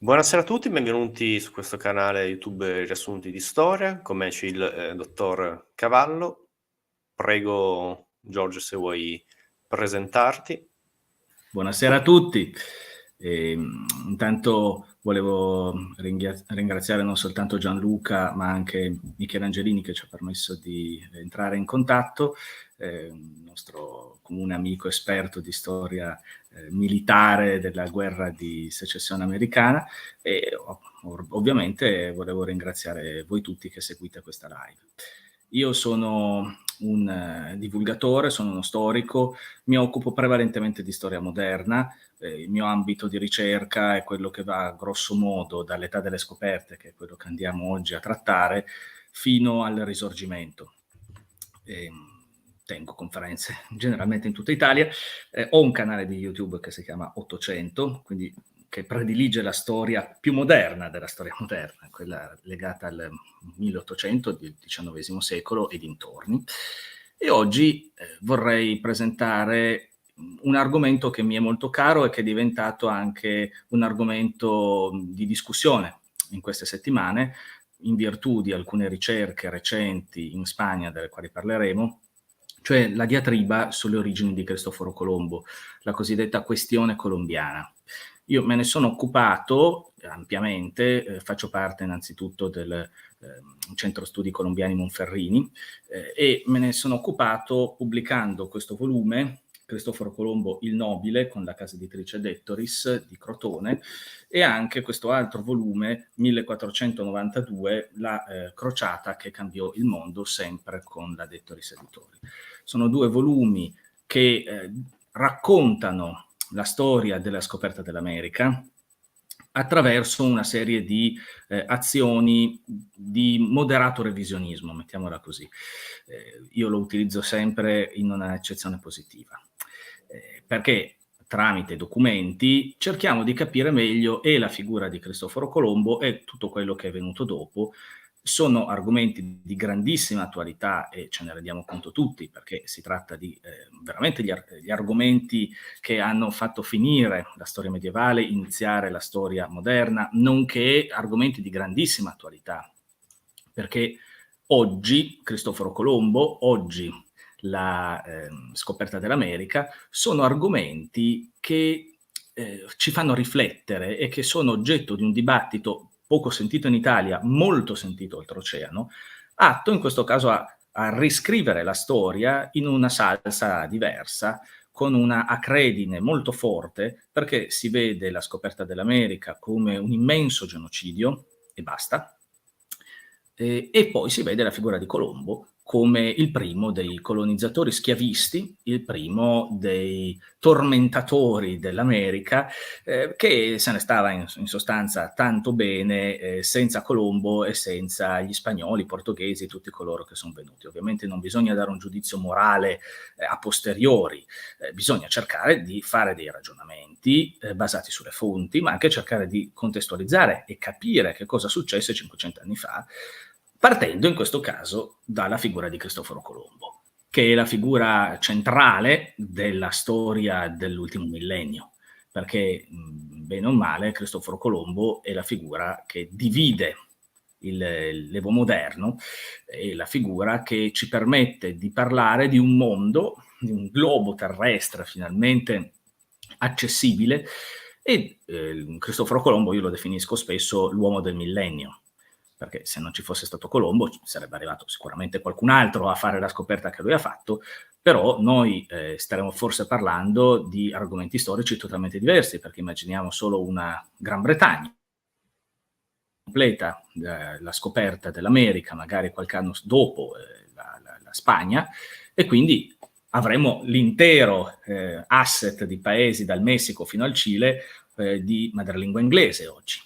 Buonasera a tutti, benvenuti su questo canale YouTube Riassunti di Storia. Con me c'è il dottor Cavallo. Prego, Giorgio, se vuoi presentarti. Buonasera a tutti. Intanto volevo ringraziare non soltanto Gianluca, ma anche Michele Angelini che ci ha permesso di entrare in contatto, un nostro comune amico esperto di storia militare della guerra di secessione americana, e ovviamente volevo ringraziare voi tutti che seguite questa live. Io sono un divulgatore, sono uno storico, mi occupo prevalentemente di storia moderna, il mio ambito di ricerca è quello che va grosso modo dall'età delle scoperte, che è quello che andiamo oggi a trattare, fino al Risorgimento. Tengo conferenze generalmente in tutta Italia, ho un canale di YouTube che si chiama 800, quindi che predilige la storia più moderna della storia moderna, quella legata al 1800, del XIX secolo e dintorni. E oggi vorrei presentare un argomento che mi è molto caro e che è diventato anche un argomento di discussione in queste settimane, in virtù di alcune ricerche recenti in Spagna, delle quali parleremo, cioè la diatriba sulle origini di Cristoforo Colombo, la cosiddetta questione colombiana. Io me ne sono occupato ampiamente, faccio parte innanzitutto del Centro Studi Colombiani Monferrini, e me ne sono occupato pubblicando questo volume, Cristoforo Colombo il Nobile, con la casa editrice Dettoris di Crotone, e anche questo altro volume, 1492, La crociata che cambiò il mondo, sempre con la Dettoris Editori. Sono due volumi che raccontano la storia della scoperta dell'America attraverso una serie di azioni di moderato revisionismo, mettiamola così. Io lo utilizzo sempre in un'accezione positiva, perché tramite documenti cerchiamo di capire meglio e la figura di Cristoforo Colombo e tutto quello che è venuto dopo. Sono argomenti di grandissima attualità e ce ne rendiamo conto tutti, perché si tratta di veramente gli argomenti che hanno fatto finire la storia medievale, iniziare la storia moderna, nonché argomenti di grandissima attualità, perché oggi Cristoforo Colombo, oggi la scoperta dell'America, sono argomenti che ci fanno riflettere e che sono oggetto di un dibattito poco sentito in Italia, molto sentito oltreoceano, atto in questo caso a riscrivere la storia in una salsa diversa, con una acredine molto forte, perché si vede la scoperta dell'America come un immenso genocidio, e basta, e poi si vede la figura di Colombo come il primo dei colonizzatori schiavisti, il primo dei tormentatori dell'America, che se ne stava in sostanza tanto bene senza Colombo e senza gli spagnoli, i portoghesi, tutti coloro che sono venuti. Ovviamente non bisogna dare un giudizio morale a posteriori, bisogna cercare di fare dei ragionamenti basati sulle fonti, ma anche cercare di contestualizzare e capire che cosa successe 500 anni fa, partendo in questo caso dalla figura di Cristoforo Colombo, che è la figura centrale della storia dell'ultimo millennio, perché bene o male Cristoforo Colombo è la figura che divide l'Evo moderno, è la figura che ci permette di parlare di un mondo, di un globo terrestre finalmente accessibile, e Cristoforo Colombo io lo definisco spesso l'uomo del millennio, perché se non ci fosse stato Colombo sarebbe arrivato sicuramente qualcun altro a fare la scoperta che lui ha fatto, però noi staremo forse parlando di argomenti storici totalmente diversi, perché immaginiamo solo una Gran Bretagna completa la scoperta dell'America, magari qualche anno dopo la Spagna, e quindi avremo l'intero asset di paesi dal Messico fino al Cile di madrelingua inglese oggi.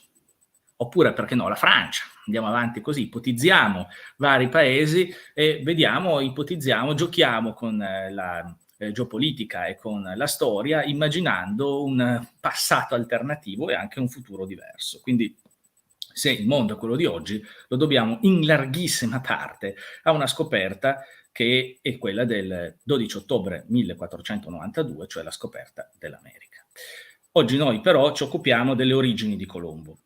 Oppure, perché no, la Francia. Andiamo avanti così, ipotizziamo vari paesi e vediamo, ipotizziamo, giochiamo con la geopolitica e con la storia, immaginando un passato alternativo e anche un futuro diverso. Quindi, se il mondo è quello di oggi, lo dobbiamo in larghissima parte a una scoperta che è quella del 12 ottobre 1492, cioè la scoperta dell'America. Oggi noi però ci occupiamo delle origini di Colombo.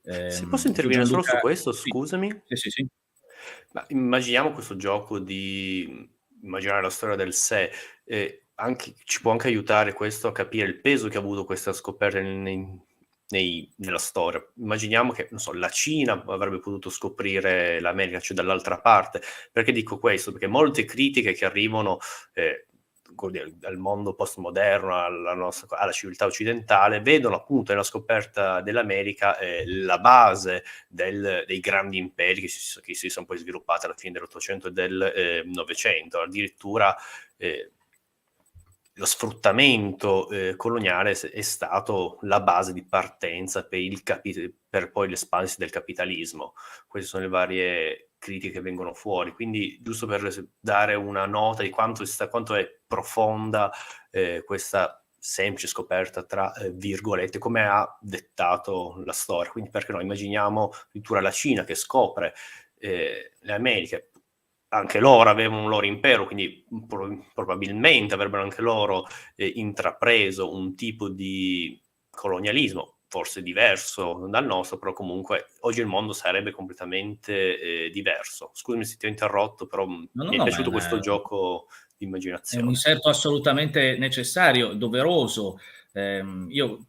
Se posso di intervenire solo su Gianluca. questo, Sì, scusami. sì, sì, sì. Ma immaginiamo questo gioco di immaginare la storia del sé, ci può anche aiutare questo a capire il peso che ha avuto questa scoperta nella storia. Immaginiamo che, non so, la Cina avrebbe potuto scoprire l'America, cioè dall'altra parte. Perché dico questo? Perché molte critiche che arrivano dal mondo postmoderno alla civiltà occidentale vedono appunto nella scoperta dell'America la base dei grandi imperi che si sono poi sviluppati alla fine dell'Ottocento e del Novecento. Addirittura lo sfruttamento coloniale è stato la base di partenza per poi l'espansione del capitalismo. Queste sono le varie critiche che vengono fuori. Quindi, giusto per dare una nota di quanto è profonda questa semplice scoperta tra virgolette, come ha dettato la storia. Quindi perché no, immaginiamo addirittura la Cina che scopre le Americhe. Anche loro avevano un loro impero, quindi probabilmente avrebbero anche loro intrapreso un tipo di colonialismo, forse diverso dal nostro, però comunque oggi il mondo sarebbe completamente diverso. Scusami se ti ho interrotto, però mi No, no, è no, ma piaciuto questo gioco di è un immaginazione. inserto assolutamente necessario, doveroso. Io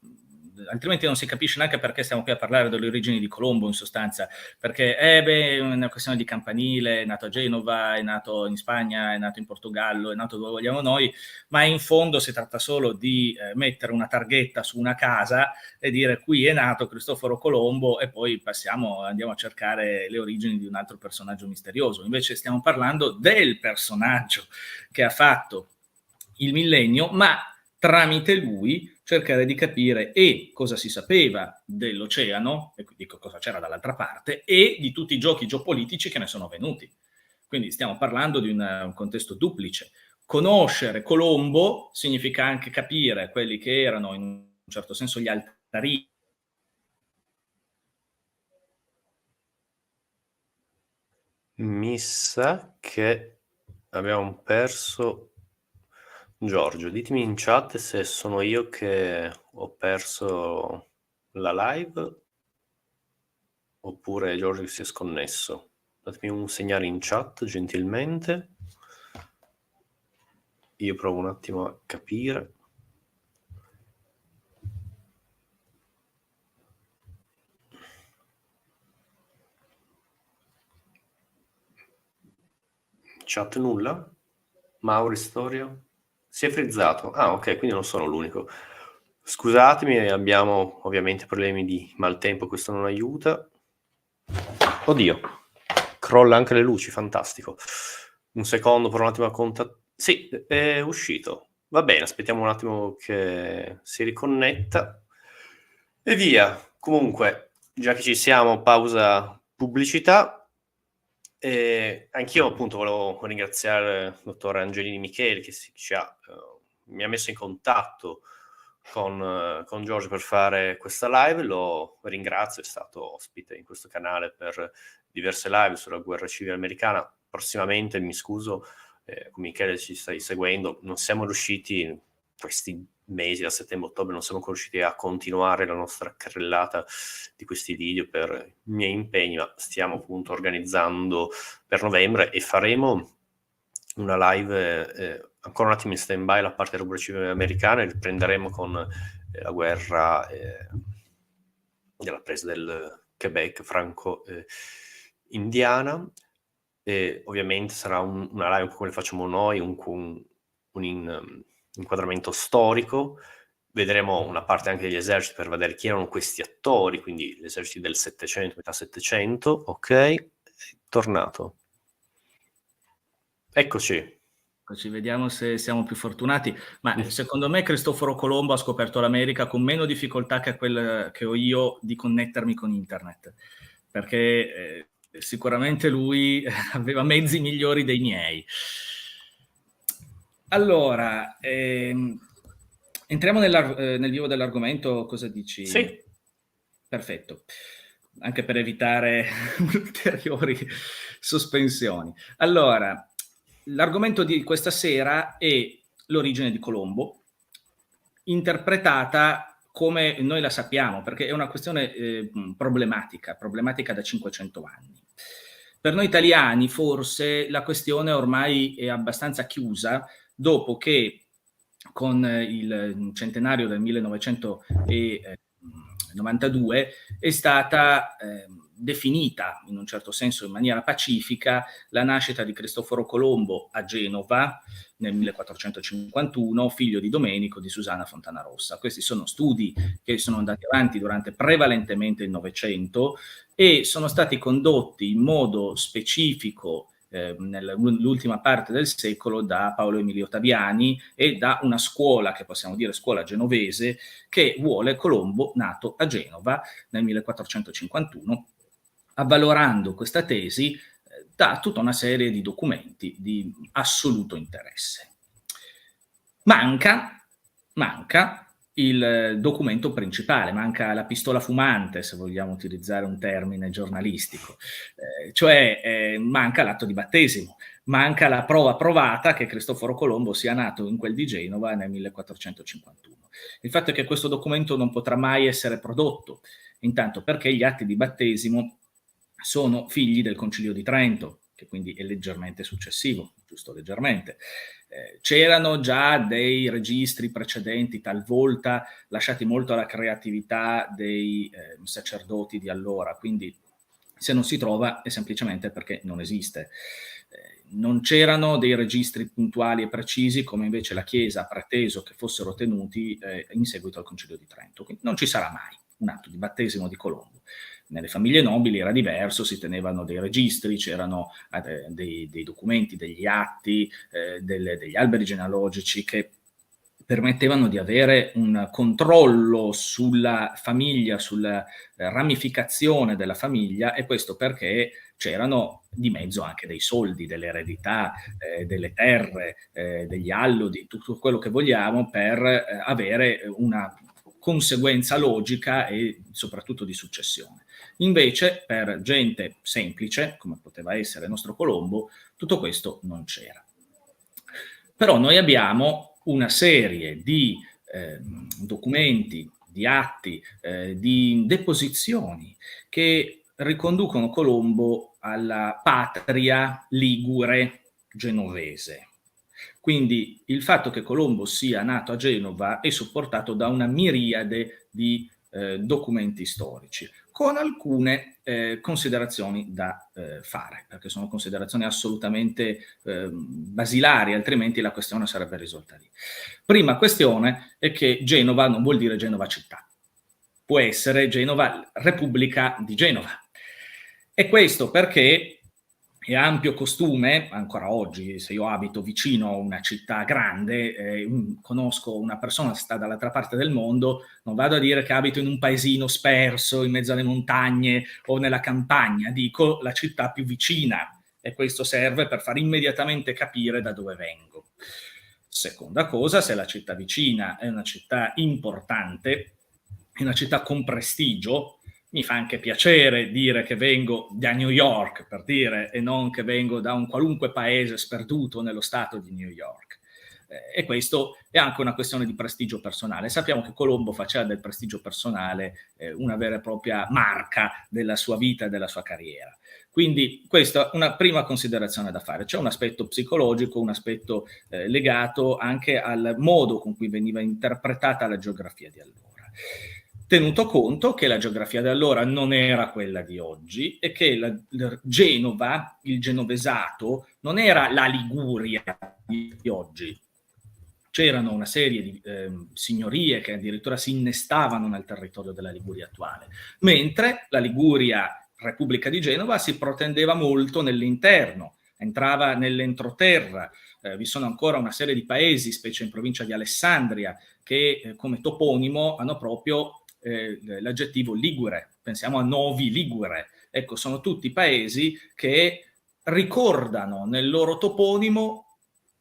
altrimenti non si capisce neanche perché stiamo qui a parlare delle origini di Colombo, in sostanza, perché è una questione di campanile, è nato a Genova, è nato in Spagna, è nato in Portogallo, è nato dove vogliamo noi, ma in fondo si tratta solo di mettere una targhetta su una casa e dire qui è nato Cristoforo Colombo e poi andiamo a cercare le origini di un altro personaggio misterioso. Invece stiamo parlando del personaggio che ha fatto il millennio, ma tramite lui cercare di capire cosa si sapeva dell'oceano, e quindi cosa c'era dall'altra parte, e di tutti i giochi geopolitici che ne sono venuti. Quindi stiamo parlando di un contesto duplice. Conoscere Colombo significa anche capire quelli che erano in un certo senso gli altari. Mi sa che abbiamo perso Giorgio. Ditemi in chat se sono io che ho perso la live oppure Giorgio che si è sconnesso. Datemi un segnale in chat, gentilmente. Io provo un attimo a capire. Chat nulla? Mauri Storia? Si è frizzato. Ah, ok, quindi non sono l'unico. Scusatemi, abbiamo ovviamente problemi di maltempo, questo non aiuta. Oddio, crolla anche le luci, fantastico. Un secondo, per un attimo a contattare. Sì, è uscito. Va bene, aspettiamo un attimo che si riconnetta. E via. Comunque, già che ci siamo, pausa pubblicità. Anch'io appunto volevo ringraziare il dottor Angelini Micheli che mi ha messo in contatto con Giorgio per fare questa live. Lo ringrazio, è stato ospite in questo canale per diverse live sulla guerra civile americana. Prossimamente, mi scuso, con Michele ci stai seguendo, non siamo riusciti in questi mesi, da settembre-ottobre, non siamo riusciti a continuare la nostra carrellata di questi video per i miei impegni, ma stiamo appunto organizzando per novembre e faremo una live ancora un attimo in stand by la parte della guerra civile americana e riprenderemo con la guerra della presa del Quebec franco-indiana. E ovviamente sarà una live come facciamo noi, un inquadramento storico. Vedremo una parte anche degli eserciti per vedere chi erano questi attori, quindi gli eserciti del Settecento, metà Settecento. Ok, è tornato. Eccoci. Ci vediamo se siamo più fortunati, ma secondo me Cristoforo Colombo ha scoperto l'America con meno difficoltà che quella che ho io di connettermi con internet, perché sicuramente lui aveva mezzi migliori dei miei. Allora, entriamo nel vivo dell'argomento, cosa dici? Sì. Perfetto, anche per evitare ulteriori sospensioni. Allora, l'argomento di questa sera è l'origine di Colombo, interpretata come noi la sappiamo, perché è una questione problematica da 500 anni. Per noi italiani forse la questione ormai è abbastanza chiusa, dopo che con il centenario del 1992 è stata definita in un certo senso in maniera pacifica la nascita di Cristoforo Colombo a Genova nel 1451, figlio di Domenico di Susanna Fontanarossa. Questi sono studi che sono andati avanti durante prevalentemente il Novecento e sono stati condotti in modo specifico nell'ultima parte del secolo da Paolo Emilio Ottaviani e da una scuola, che possiamo dire scuola genovese, che vuole Colombo nato a Genova nel 1451, avvalorando questa tesi da tutta una serie di documenti di assoluto interesse. Manca il documento principale, manca la pistola fumante, se vogliamo utilizzare un termine giornalistico, cioè manca l'atto di battesimo, manca la prova provata che Cristoforo Colombo sia nato in quel di Genova nel 1451. Il fatto è che questo documento non potrà mai essere prodotto, intanto perché gli atti di battesimo sono figli del Concilio di Trento, che quindi è leggermente successivo, giusto leggermente. C'erano già dei registri precedenti, talvolta lasciati molto alla creatività dei sacerdoti di allora, quindi se non si trova è semplicemente perché non esiste. Non c'erano dei registri puntuali e precisi come invece la Chiesa ha preteso che fossero tenuti in seguito al Concilio di Trento. Quindi non ci sarà mai un atto di battesimo di Colombo. Nelle famiglie nobili era diverso, si tenevano dei registri, c'erano dei documenti, degli atti, degli alberi genealogici che permettevano di avere un controllo sulla famiglia, sulla ramificazione della famiglia, e questo perché c'erano di mezzo anche dei soldi, delle eredità, delle terre, degli allodi, tutto quello che vogliamo per avere una conseguenza logica e soprattutto di successione. Invece per gente semplice, come poteva essere il nostro Colombo, tutto questo non c'era. Però noi abbiamo una serie di documenti, di atti, di deposizioni che riconducono Colombo alla patria ligure genovese. Quindi il fatto che Colombo sia nato a Genova è supportato da una miriade di documenti storici, con alcune considerazioni da fare, perché sono considerazioni assolutamente basilari, altrimenti la questione sarebbe risolta lì. Prima questione è che Genova non vuol dire Genova città, può essere Genova Repubblica di Genova. E questo perché è ampio costume, ancora oggi, se io abito vicino a una città grande, conosco una persona che sta dall'altra parte del mondo, non vado a dire che abito in un paesino sperso in mezzo alle montagne o nella campagna, dico la città più vicina, e questo serve per far immediatamente capire da dove vengo. Seconda cosa, se la città vicina è una città importante, è una città con prestigio, mi fa anche piacere dire che vengo da New York, per dire, e non che vengo da un qualunque paese sperduto nello stato di New York. E questo è anche una questione di prestigio personale. Sappiamo che Colombo faceva del prestigio personale una vera e propria marca della sua vita e della sua carriera. Quindi questa è una prima considerazione da fare. C'è un aspetto psicologico, un aspetto legato anche al modo con cui veniva interpretata la geografia di allora. Tenuto conto che la geografia di allora non era quella di oggi e che la Genova, il genovesato, non era la Liguria di oggi. C'erano una serie di signorie che addirittura si innestavano nel territorio della Liguria attuale, mentre la Liguria Repubblica di Genova si protendeva molto nell'interno, entrava nell'entroterra. Vi sono ancora una serie di paesi, specie in provincia di Alessandria, che come toponimo hanno proprio l'aggettivo ligure. Pensiamo a Novi Ligure. Ecco, sono tutti paesi che ricordano nel loro toponimo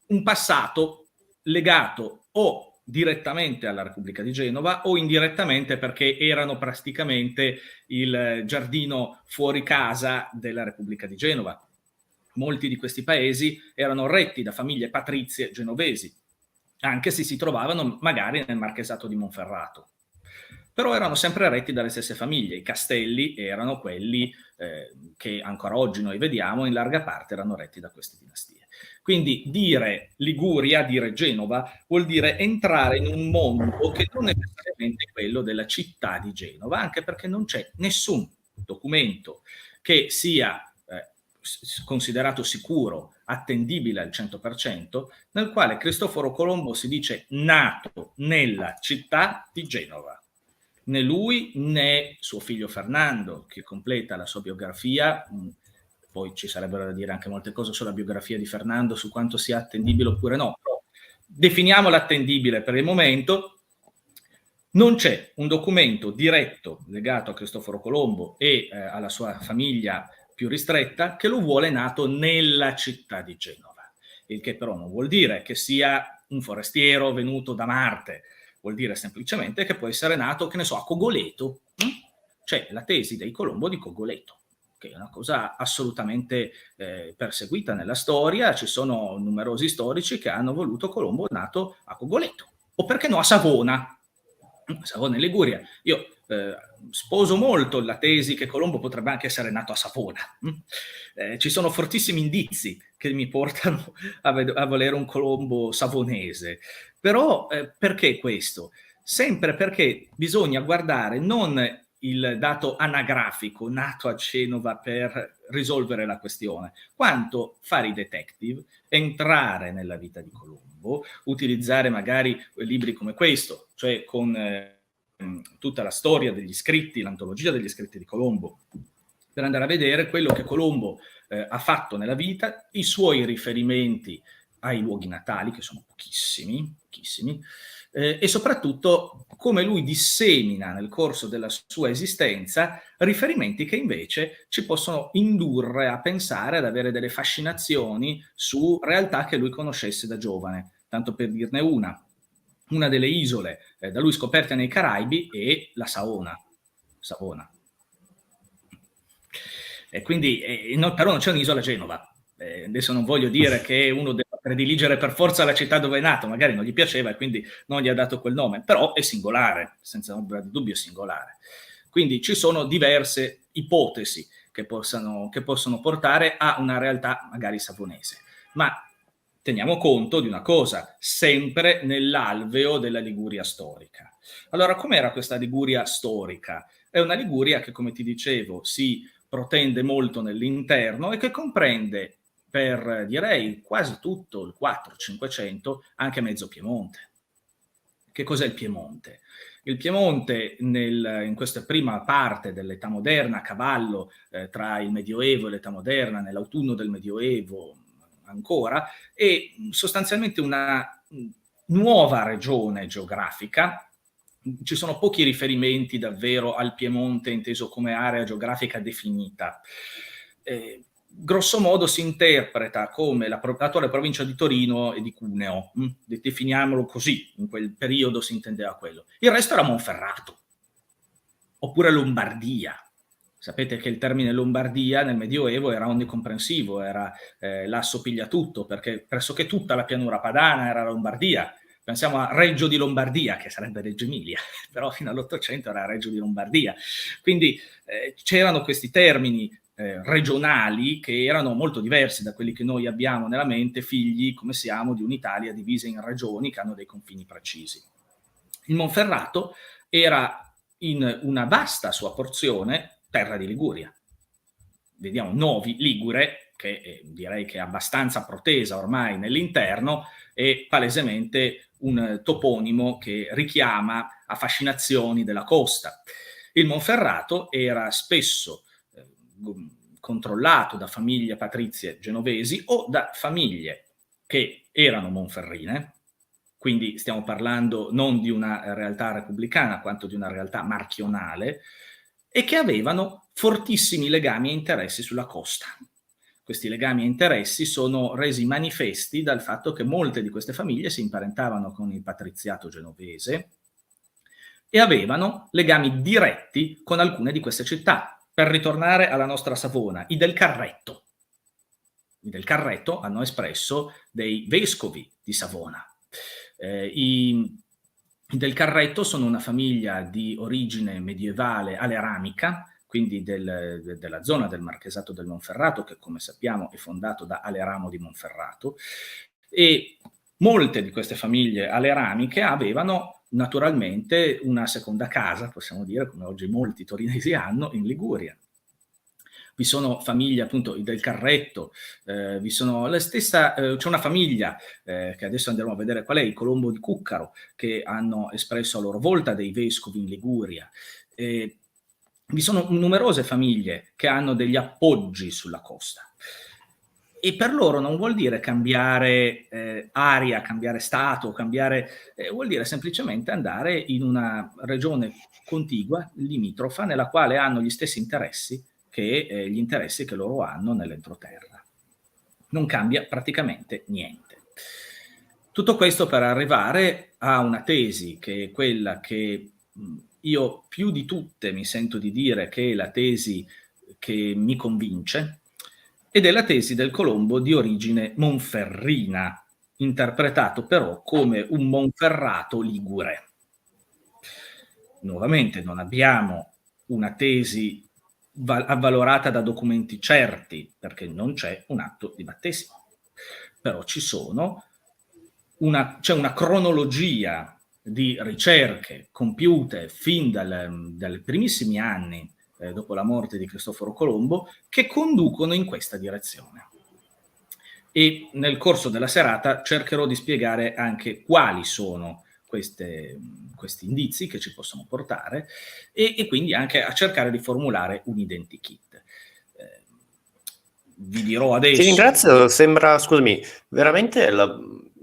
un passato legato o direttamente alla Repubblica di Genova o indirettamente perché erano praticamente il giardino fuori casa della Repubblica di Genova. Molti di questi paesi erano retti da famiglie patrizie genovesi, anche se si trovavano magari nel marchesato di Monferrato. però erano sempre retti dalle stesse famiglie. I castelli erano quelli che ancora oggi noi vediamo, in larga parte erano retti da queste dinastie. Quindi dire Liguria, dire Genova, vuol dire entrare in un mondo che non è necessariamente quello della città di Genova, anche perché non c'è nessun documento che sia considerato sicuro, attendibile al 100%, nel quale Cristoforo Colombo si dice nato nella città di Genova. Né lui né suo figlio Fernando, che completa la sua biografia. Poi ci sarebbero da dire anche molte cose sulla biografia di Fernando, su quanto sia attendibile oppure no. Però definiamola attendibile per il momento. Non c'è un documento diretto legato a Cristoforo Colombo e alla sua famiglia più ristretta che lo vuole nato nella città di Genova, il che però non vuol dire che sia un forestiero venuto da Marte, vuol dire semplicemente che può essere nato, che ne so, a Cogoleto. C'è la tesi dei Colombo di Cogoleto, che è una cosa assolutamente perseguita nella storia. Ci sono numerosi storici che hanno voluto Colombo nato a Cogoleto, o perché no a Savona in Liguria. Io sposo molto la tesi che Colombo potrebbe anche essere nato a Savona. Ci sono fortissimi indizi che mi portano a volere un Colombo savonese. Però perché questo? Sempre perché bisogna guardare non il dato anagrafico nato a Genova per risolvere la questione, quanto fare i detective, entrare nella vita di Colombo, utilizzare magari libri come questo, cioè con tutta la storia degli scritti, l'antologia degli scritti di Colombo, per andare a vedere quello che Colombo ha fatto nella vita, i suoi riferimenti ai luoghi natali, che sono pochissimi, e soprattutto come lui dissemina nel corso della sua esistenza riferimenti che invece ci possono indurre a pensare, ad avere delle fascinazioni su realtà che lui conoscesse da giovane. Tanto per dirne una delle isole da lui scoperte nei Caraibi è la Savona. E quindi, però non c'è un'isola a Genova. Adesso non voglio dire che uno deve prediligere per forza la città dove è nato, magari non gli piaceva e quindi non gli ha dato quel nome, però è singolare, senza ombra di dubbio è singolare. Quindi ci sono diverse ipotesi che possono portare a una realtà magari savonese. Ma teniamo conto di una cosa, sempre nell'alveo della Liguria storica. Allora, com'era questa Liguria storica? È una Liguria che, come ti dicevo, si protende molto nell'interno e che comprende per, direi, quasi tutto il 400-500 anche mezzo Piemonte. Che cos'è il Piemonte? Il Piemonte in questa prima parte dell'età moderna, a cavallo tra il Medioevo e l'età moderna, nell'autunno del Medioevo ancora, è sostanzialmente una nuova regione geografica. Ci sono pochi riferimenti davvero al Piemonte inteso come area geografica definita. Grosso modo si interpreta come l'attuale provincia di Torino e di Cuneo, definiamolo così, in quel periodo si intendeva quello. Il resto era Monferrato, oppure Lombardia. Sapete che il termine Lombardia nel Medioevo era onnicomprensivo, era l'asso piglia tutto, perché pressoché tutta la pianura padana era Lombardia. Pensiamo a Reggio di Lombardia, che sarebbe Reggio Emilia, però fino all'800 era Reggio di Lombardia. Quindi c'erano questi termini regionali che erano molto diversi da quelli che noi abbiamo nella mente, figli, come siamo, di un'Italia divisa in regioni che hanno dei confini precisi. Il Monferrato era in una vasta sua porzione terra di Liguria. Vediamo Novi Ligure, che direi che è abbastanza protesa ormai nell'interno, è palesemente un toponimo che richiama a fascinazioni della costa. Il Monferrato era spesso controllato da famiglie patrizie genovesi o da famiglie che erano monferrine, quindi stiamo parlando non di una realtà repubblicana quanto di una realtà marchionale, e che avevano fortissimi legami e interessi sulla costa. Questi legami e interessi sono resi manifesti dal fatto che molte di queste famiglie si imparentavano con il patriziato genovese e avevano legami diretti con alcune di queste città. Per ritornare alla nostra Savona, i Del Carretto. I Del Carretto hanno espresso dei vescovi di Savona. I I Del Carretto sono una famiglia di origine medievale aleramica, quindi della zona del Marchesato del Monferrato, che come sappiamo è fondato da Aleramo di Monferrato, e molte di queste famiglie aleramiche avevano naturalmente una seconda casa, possiamo dire, come oggi molti torinesi hanno, in Liguria. Vi sono famiglie, appunto, Del Carretto, vi sono la stessa, c'è una famiglia, che adesso andremo a vedere qual è, i Colombo di Cuccaro, che hanno espresso a loro volta dei vescovi in Liguria. Vi sono numerose famiglie che hanno degli appoggi sulla costa. E per loro non vuol dire cambiare area, cambiare stato, vuol dire semplicemente andare in una regione contigua, limitrofa, nella quale hanno gli stessi interessi che gli interessi che loro hanno nell'entroterra. Non cambia praticamente niente. Tutto questo per arrivare a una tesi che è quella che io più di tutte mi sento di dire che è la tesi che mi convince, ed è la tesi del Colombo di origine monferrina, interpretato però come un monferrato ligure. Nuovamente non abbiamo una tesi avvalorata da documenti certi, perché non c'è un atto di battesimo, però c'è una cronologia di ricerche compiute fin dai primissimi anni dopo la morte di Cristoforo Colombo, che conducono in questa direzione. E nel corso della serata cercherò di spiegare anche quali sono questi indizi che ci possono portare e quindi anche a cercare di formulare un identikit. Vi dirò adesso... Ti ringrazio, sembra, scusami, veramente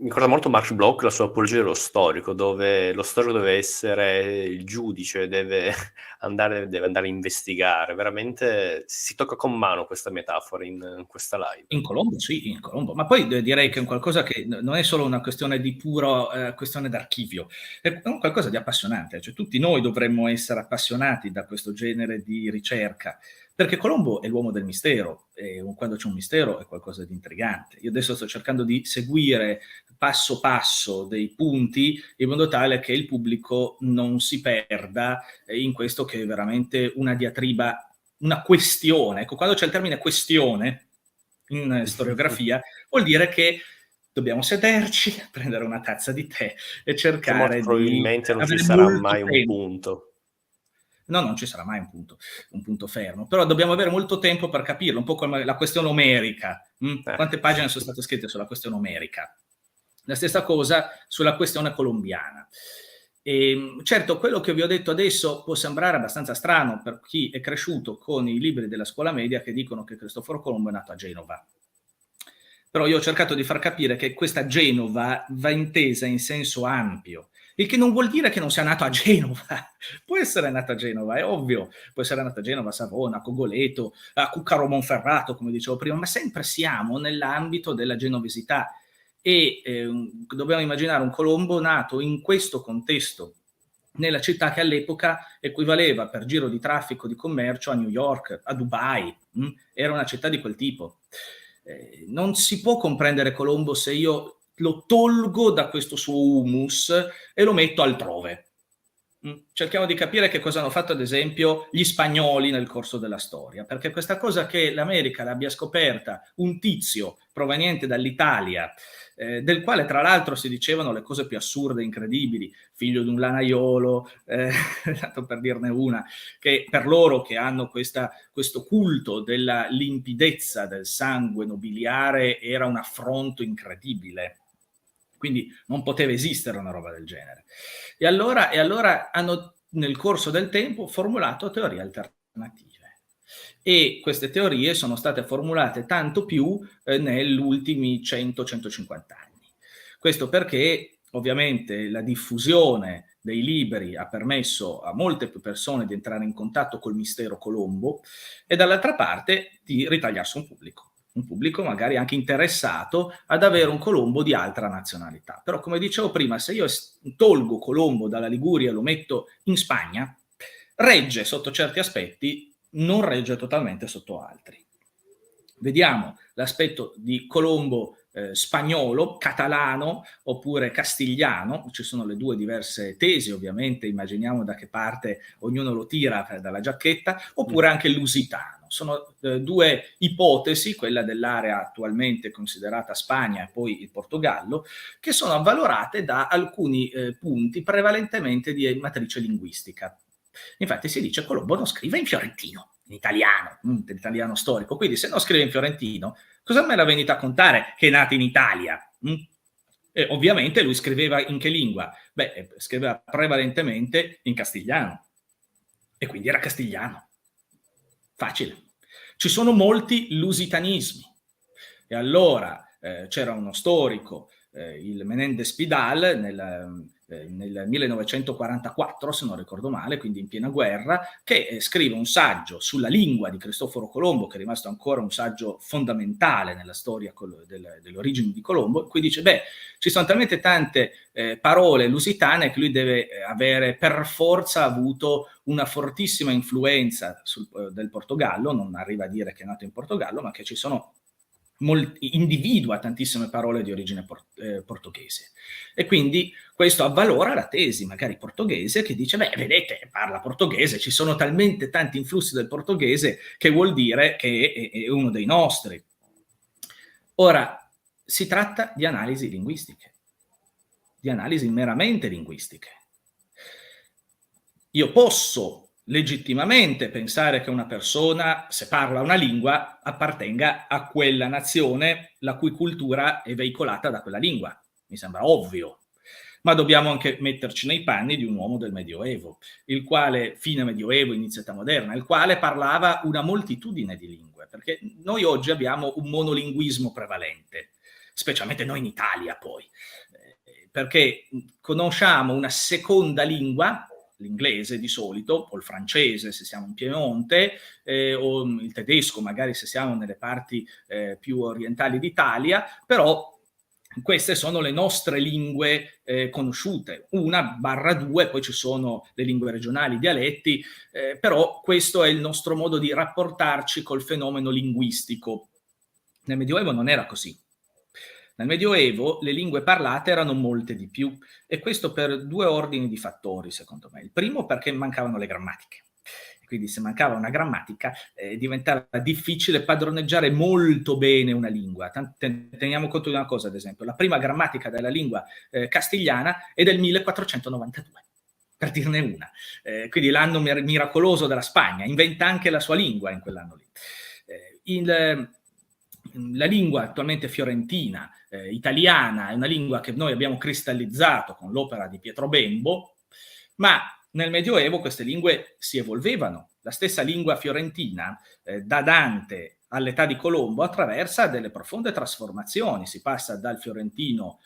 mi ricorda molto Mark Bloch, la sua apologia dello storico, dove lo storico deve essere il giudice, deve andare a investigare. Veramente si tocca con mano questa metafora in questa live. In Colombo, sì, in Colombo. Ma poi direi che è qualcosa che non è solo una questione di puro questione d'archivio, è un qualcosa di appassionante. Cioè, tutti noi dovremmo essere appassionati da questo genere di ricerca, perché Colombo è l'uomo del mistero, e quando c'è un mistero è qualcosa di intrigante. Io adesso sto cercando di seguire passo passo dei punti in modo tale che il pubblico non si perda in questo che è veramente una diatriba, una questione. Ecco, quando c'è il termine questione in storiografia, vuol dire che dobbiamo sederci, prendere una tazza di tè e cercare di... Probabilmente non ci sarà mai un punto. No, non ci sarà mai un punto fermo, però dobbiamo avere molto tempo per capirlo, un po' come la questione omerica. Quante pagine sono state scritte sulla questione omerica? La stessa cosa sulla questione colombiana. E certo, quello che vi ho detto adesso può sembrare abbastanza strano per chi è cresciuto con i libri della scuola media che dicono che Cristoforo Colombo è nato a Genova. Però io ho cercato di far capire che questa Genova va intesa in senso ampio, il che non vuol dire che non sia nato a Genova. Può essere nato a Genova, è ovvio, può essere nato a Genova, a Savona, a Cogoleto, a Cuccaro Monferrato, come dicevo prima, ma sempre siamo nell'ambito della genovesità e dobbiamo immaginare un Colombo nato in questo contesto, nella città che all'epoca equivaleva per giro di traffico di commercio a New York, a Dubai, era una città di quel tipo. Non si può comprendere Colombo se io lo tolgo da questo suo humus e lo metto altrove. Cerchiamo di capire che cosa hanno fatto ad esempio gli spagnoli nel corso della storia, perché questa cosa che l'America l'abbia scoperta un tizio proveniente dall'Italia, del quale tra l'altro si dicevano le cose più assurde, incredibili, figlio di un lanaiolo, tanto per dirne una, che per loro che hanno questo culto della limpidezza del sangue nobiliare era un affronto incredibile. Quindi non poteva esistere una roba del genere. E allora hanno nel corso del tempo formulato teorie alternative. E queste teorie sono state formulate tanto più negli ultimi 100-150 anni. Questo perché ovviamente la diffusione dei libri ha permesso a molte più persone di entrare in contatto col mistero Colombo e dall'altra parte di ritagliarsi un pubblico magari anche interessato ad avere un Colombo di altra nazionalità. Però come dicevo prima, se io tolgo Colombo dalla Liguria e lo metto in Spagna, regge sotto certi aspetti, non regge totalmente sotto altri. Vediamo l'aspetto di Colombo spagnolo, catalano oppure castigliano. Ci sono le due diverse tesi, ovviamente, immaginiamo da che parte ognuno lo tira dalla giacchetta, oppure anche lusitano. Sono due ipotesi, quella dell'area attualmente considerata Spagna e poi il Portogallo, che sono avvalorate da alcuni punti prevalentemente di matrice linguistica. Infatti si dice Colombo non scrive in fiorentino, in italiano, l'italiano storico, quindi se non scrive in fiorentino, cosa me l'ha venuta a contare che è nato in Italia? E ovviamente lui scriveva in che lingua? Beh, scriveva prevalentemente in castigliano, e quindi era castigliano. Facile. Ci sono molti lusitanismi, e allora c'era uno storico, il Menéndez Pidal, nel 1944, se non ricordo male, quindi in piena guerra, che scrive un saggio sulla lingua di Cristoforo Colombo, che è rimasto ancora un saggio fondamentale nella storia delle origini di Colombo, in cui dice, ci sono talmente tante parole lusitane che lui deve avere per forza avuto una fortissima influenza del Portogallo, non arriva a dire che è nato in Portogallo, ma che ci sono individua tantissime parole di origine portoghese, e quindi questo avvalora la tesi magari portoghese che dice vedete, parla portoghese, ci sono talmente tanti influssi del portoghese che vuol dire che è uno dei nostri. Ora, si tratta di analisi linguistiche, di analisi meramente linguistiche. Io posso legittimamente pensare che una persona, se parla una lingua, appartenga a quella nazione la cui cultura è veicolata da quella lingua. Mi sembra ovvio. Ma dobbiamo anche metterci nei panni di un uomo del Medioevo, il quale, fine Medioevo, inizio età moderna, il quale parlava una moltitudine di lingue, perché noi oggi abbiamo un monolinguismo prevalente, specialmente noi in Italia poi, perché conosciamo una seconda lingua, l'inglese di solito, o il francese se siamo in Piemonte, o il tedesco magari se siamo nelle parti più orientali d'Italia, però queste sono le nostre lingue conosciute, 1/2, poi ci sono le lingue regionali, i dialetti, però questo è il nostro modo di rapportarci col fenomeno linguistico. Nel Medioevo non era così. Nel Medioevo le lingue parlate erano molte di più, e questo per due ordini di fattori, secondo me. Il primo perché mancavano le grammatiche. Quindi se mancava una grammatica diventava difficile padroneggiare molto bene una lingua. Teniamo conto di una cosa, ad esempio, la prima grammatica della lingua castigliana è del 1492, per dirne una. Quindi l'anno miracoloso della Spagna, inventa anche la sua lingua in quell'anno lì. La lingua attualmente fiorentina, italiana, è una lingua che noi abbiamo cristallizzato con l'opera di Pietro Bembo, ma nel Medioevo queste lingue si evolvevano. La stessa lingua fiorentina, da Dante all'età di Colombo, attraversa delle profonde trasformazioni. Si passa dal fiorentino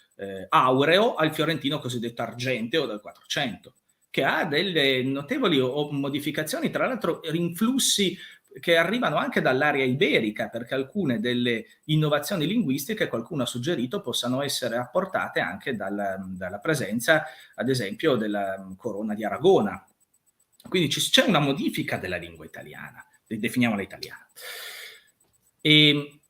aureo al fiorentino cosiddetto argenteo del 400, che ha delle notevoli modificazioni, tra l'altro influssi che arrivano anche dall'area iberica, perché alcune delle innovazioni linguistiche qualcuno ha suggerito possano essere apportate anche dalla presenza, ad esempio, della corona di Aragona. Quindi c'è una modifica della lingua italiana, definiamola italiana. E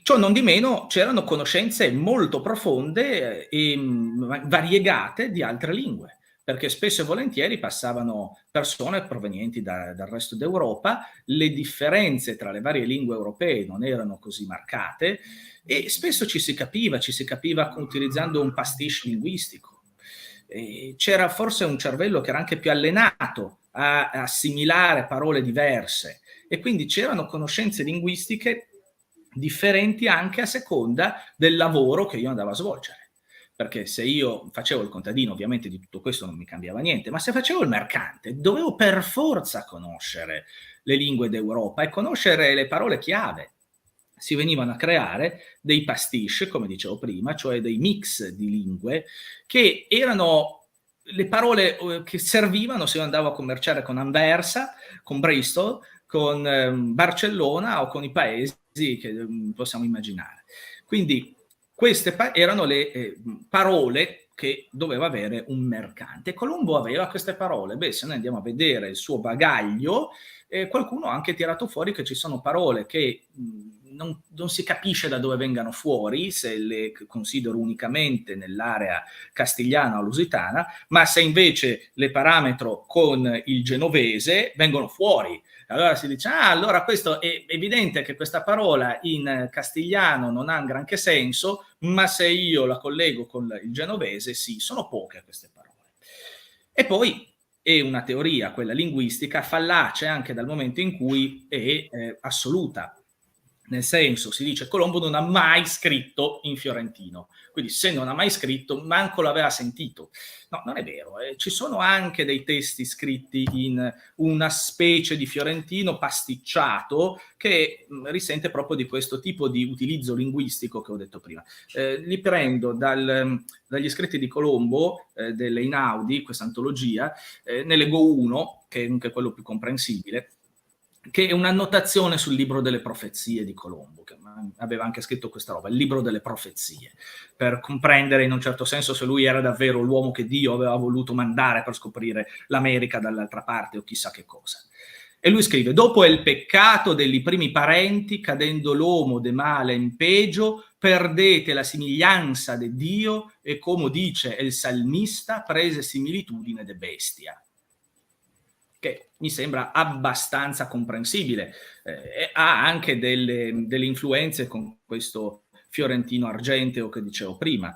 ciò non di meno c'erano conoscenze molto profonde e variegate di altre lingue, perché spesso e volentieri passavano persone provenienti dal resto d'Europa, le differenze tra le varie lingue europee non erano così marcate e spesso ci si capiva utilizzando un pastiche linguistico. C'era forse un cervello che era anche più allenato a assimilare parole diverse, e quindi c'erano conoscenze linguistiche differenti anche a seconda del lavoro che io andavo a svolgere. Perché se io facevo il contadino, ovviamente di tutto questo non mi cambiava niente, ma se facevo il mercante dovevo per forza conoscere le lingue d'Europa e conoscere le parole chiave. Si venivano a creare dei pastiche, come dicevo prima, cioè dei mix di lingue che erano le parole che servivano se io andavo a commerciare con Anversa, con Bristol, con Barcellona o con i paesi che possiamo immaginare. Quindi queste erano le parole che doveva avere un mercante. Colombo aveva queste parole. Se noi andiamo a vedere il suo bagaglio, qualcuno ha anche tirato fuori che ci sono parole che non si capisce da dove vengano fuori, se le considero unicamente nell'area castigliana o lusitana, ma se invece le parametro con il genovese vengono fuori. Allora si dice, allora questo è evidente che questa parola in castigliano non ha un granché senso, ma se io la collego con il genovese, sì, sono poche queste parole. E poi è una teoria, quella linguistica, fallace anche dal momento in cui è assoluta. Nel senso, si dice Colombo non ha mai scritto in fiorentino, quindi se non ha mai scritto, manco l'aveva sentito. No, non è vero, ci sono anche dei testi scritti in una specie di fiorentino pasticciato che risente proprio di questo tipo di utilizzo linguistico che ho detto prima. Li prendo dagli scritti di Colombo, delle Inaudi, questa antologia, ne leggo uno, che è anche quello più comprensibile, che è un'annotazione sul libro delle profezie di Colombo, che aveva anche scritto questa roba, il libro delle profezie, per comprendere in un certo senso se lui era davvero l'uomo che Dio aveva voluto mandare per scoprire l'America dall'altra parte o chissà che cosa. E lui scrive, dopo il peccato degli primi parenti, cadendo l'uomo de male in peggio, perdete la simiglianza di Dio e, come dice il salmista, prese similitudine de bestia. Che mi sembra abbastanza comprensibile, ha anche delle influenze con questo fiorentino argenteo che dicevo prima.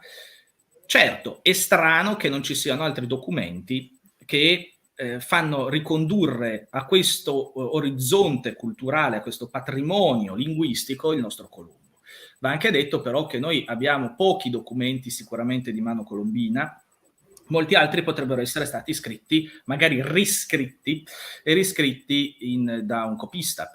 Certo, è strano che non ci siano altri documenti che fanno ricondurre a questo orizzonte culturale, a questo patrimonio linguistico il nostro Colombo. Va anche detto però che noi abbiamo pochi documenti sicuramente di mano colombina, molti altri potrebbero essere stati scritti, magari riscritti, e riscritti da un copista.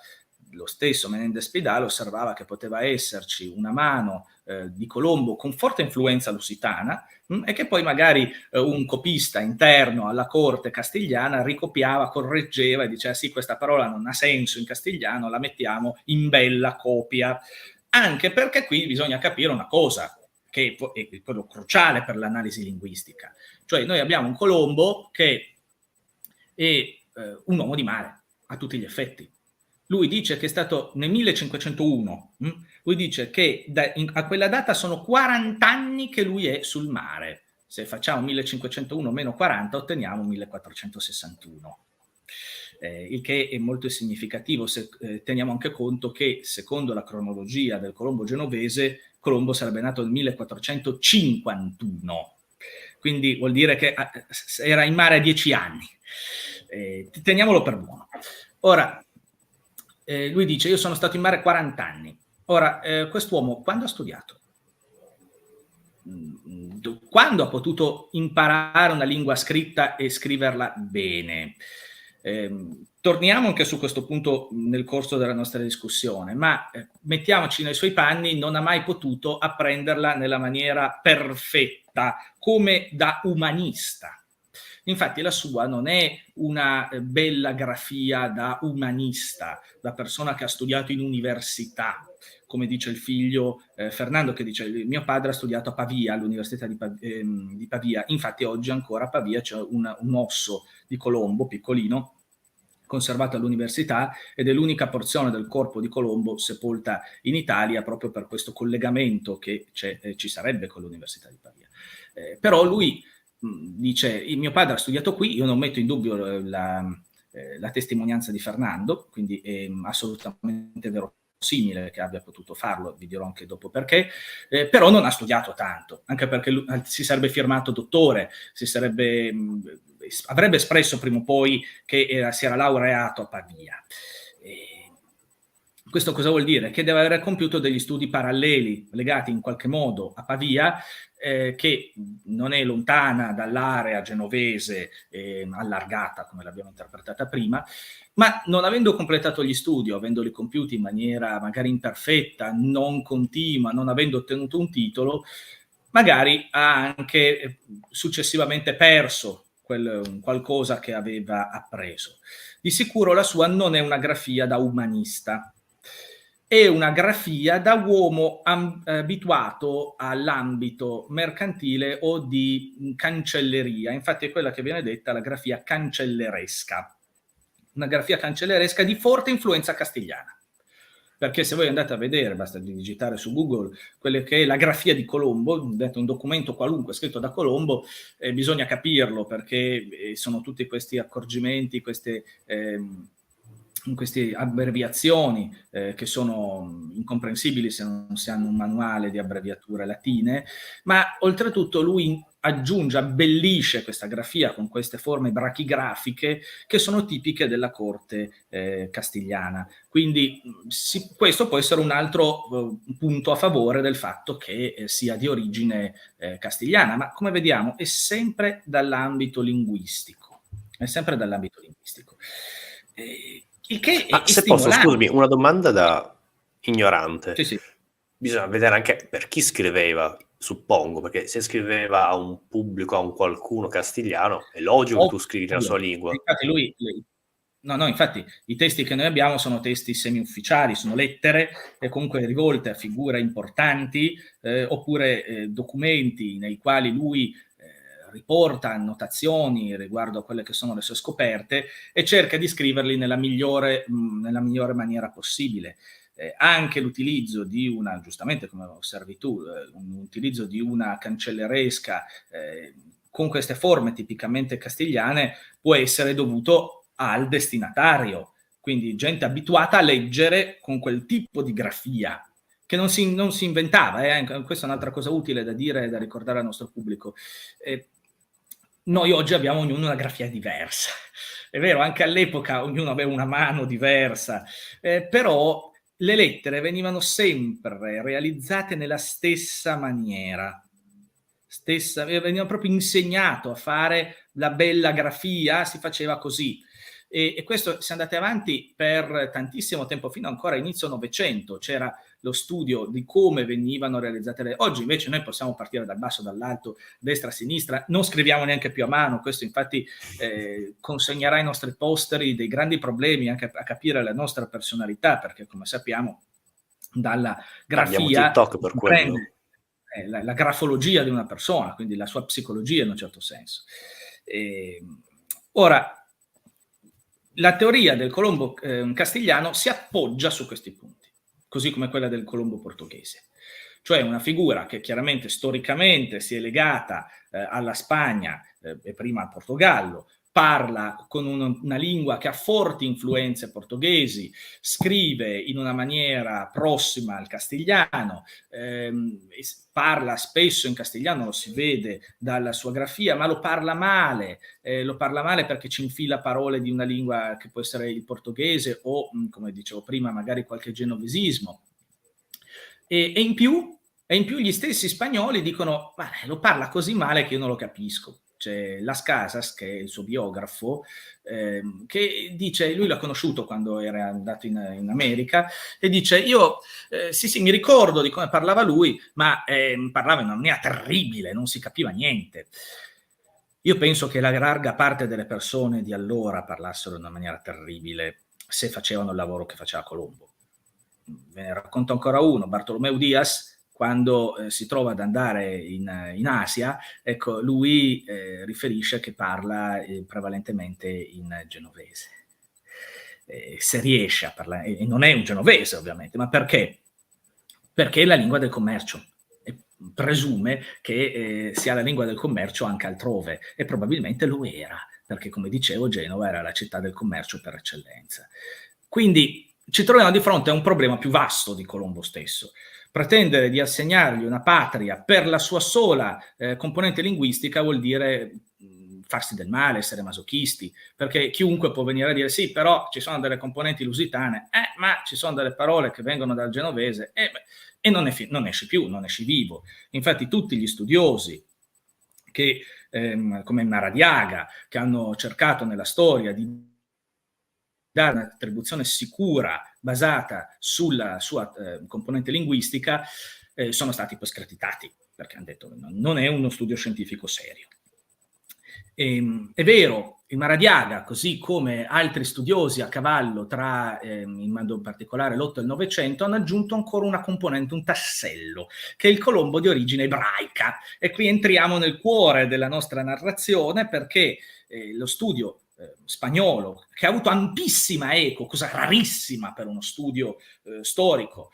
Lo stesso Menendez Pidal osservava che poteva esserci una mano di Colombo con forte influenza lusitana e che poi magari un copista interno alla corte castigliana ricopiava, correggeva e diceva sì, questa parola non ha senso in castigliano, la mettiamo in bella copia. Anche perché qui bisogna capire una cosa, che è quello cruciale per l'analisi linguistica. Cioè noi abbiamo un Colombo che è un uomo di mare, a tutti gli effetti. Lui dice che è stato nel 1501, lui dice che a quella data sono 40 anni che lui è sul mare. Se facciamo 1501 meno 40 otteniamo 1461. Il che è molto significativo se teniamo anche conto che secondo la cronologia del Colombo genovese, Colombo sarebbe nato nel 1451, quindi vuol dire che era in mare a 10 anni. Teniamolo per buono. Ora, lui dice, io sono stato in mare 40 anni. Ora, quest'uomo quando ha studiato? Quando ha potuto imparare una lingua scritta e scriverla bene? Torniamo anche su questo punto nel corso della nostra discussione, ma mettiamoci nei suoi panni, non ha mai potuto apprenderla nella maniera perfetta, come da umanista. Infatti la sua non è una bella grafia da umanista, da persona che ha studiato in università, come dice il figlio Fernando, che dice mio padre ha studiato a Pavia, all'Università di Pavia, infatti oggi ancora a Pavia c'è un osso di Colombo piccolino conservato all'università ed è l'unica porzione del corpo di Colombo sepolta in Italia proprio per questo collegamento che ci sarebbe con l'Università di Pavia. Però lui dice mio padre ha studiato qui, io non metto in dubbio la testimonianza di Fernando, quindi è assolutamente verosimile che abbia potuto farlo, vi dirò anche dopo perché, però non ha studiato tanto, anche perché lui, si sarebbe firmato dottore, avrebbe espresso prima o poi che si era laureato a Pavia. Questo cosa vuol dire? Che deve aver compiuto degli studi paralleli legati in qualche modo a Pavia, che non è lontana dall'area genovese allargata, come l'abbiamo interpretata prima, ma non avendo completato gli studi, avendoli compiuti in maniera magari imperfetta, non continua, non avendo ottenuto un titolo, magari ha anche successivamente perso qualcosa che aveva appreso. Di sicuro la sua non è una grafia da umanista, è una grafia da uomo abituato all'ambito mercantile o di cancelleria. Infatti è quella che viene detta la grafia cancelleresca. Una grafia cancelleresca di forte influenza castigliana. perché se voi andate a vedere, basta digitare su Google, quelle che è la grafia di Colombo, un documento qualunque scritto da Colombo, bisogna capirlo, perché sono tutti questi accorgimenti, queste abbreviazioni che sono incomprensibili se non si hanno un manuale di abbreviature latine, ma oltretutto lui aggiunge, abbellisce questa grafia con queste forme brachigrafiche che sono tipiche della corte castigliana. Quindi questo può essere un altro punto a favore del fatto che sia di origine castigliana, ma come vediamo è sempre dall'ambito linguistico. È sempre dall'ambito linguistico. Il che è se posso, stimolante. scusami, una domanda da ignorante. Sì. Bisogna vedere anche per chi scriveva, suppongo, perché se scriveva a un pubblico, a un qualcuno castigliano, è logico che tu scrivi nella sua lingua. Infatti infatti i testi che noi abbiamo sono testi semi-ufficiali, sono lettere e comunque rivolte a figure importanti, oppure documenti nei quali lui riporta annotazioni riguardo a quelle che sono le sue scoperte e cerca di scriverli nella migliore maniera possibile. Anche l'utilizzo di una, giustamente come osservi tu, un utilizzo di una cancelleresca con queste forme tipicamente castigliane può essere dovuto al destinatario, quindi gente abituata a leggere con quel tipo di grafia che non si inventava, questa è un'altra cosa utile da dire e da ricordare al nostro pubblico. Noi oggi abbiamo ognuno una grafia diversa, è vero, anche all'epoca ognuno aveva una mano diversa, però le lettere venivano sempre realizzate nella stessa maniera, veniva proprio insegnato a fare la bella grafia, si faceva così. E questo si è andati avanti per tantissimo tempo, fino ancora a inizio Novecento c'era lo studio di come venivano realizzate le... Oggi invece noi possiamo partire dal basso, dall'alto, destra, sinistra, non scriviamo neanche più a mano, questo infatti consegnerà ai nostri posteri dei grandi problemi anche a capire la nostra personalità, perché come sappiamo dalla grafia TikTok per quello. La grafologia di una persona, quindi la sua psicologia in un certo senso. Ora, la teoria del Colombo castigliano si appoggia su questi punti, così come quella del Colombo portoghese. Cioè una figura che chiaramente storicamente si è legata alla Spagna e prima al Portogallo, parla con una lingua che ha forti influenze portoghesi, scrive in una maniera prossima al castigliano, parla spesso in castigliano, lo si vede dalla sua grafia, ma lo parla male perché ci infila parole di una lingua che può essere il portoghese o, come dicevo prima, magari qualche genovesismo. E in più gli stessi spagnoli dicono ma lo parla così male che io non lo capisco. C'è Las Casas, che è il suo biografo, che dice, lui l'ha conosciuto quando era andato in America, e dice io sì, mi ricordo di come parlava lui, ma parlava in una maniera terribile, non si capiva niente. Io penso che la larga parte delle persone di allora parlassero in una maniera terribile se facevano il lavoro che faceva Colombo. Ve ne racconto ancora uno, Bartolomeu Diaz, quando si trova ad andare in Asia, ecco, lui riferisce che parla prevalentemente in genovese. Se riesce a parlare, e non è un genovese ovviamente, ma perché? Perché è la lingua del commercio. E presume che sia la lingua del commercio anche altrove, e probabilmente lo era, perché come dicevo Genova era la città del commercio per eccellenza. Quindi ci troviamo di fronte a un problema più vasto di Colombo stesso. Pretendere di assegnargli una patria per la sua sola componente linguistica vuol dire farsi del male, essere masochisti, perché chiunque può venire a dire sì, però ci sono delle componenti lusitane, ma ci sono delle parole che vengono dal genovese, e non esci più, non esci vivo. Infatti tutti gli studiosi che, come Maradiaga, che hanno cercato nella storia di dare un'attribuzione sicura basata sulla sua componente linguistica, sono stati poi screditati, perché hanno detto non è uno studio scientifico serio. È vero, il Maradiaga, così come altri studiosi a cavallo tra, in modo particolare, l'8 e il 900, hanno aggiunto ancora una componente, un tassello, che è il Colombo di origine ebraica. E qui entriamo nel cuore della nostra narrazione, perché lo studio spagnolo, che ha avuto ampissima eco, cosa rarissima per uno studio storico.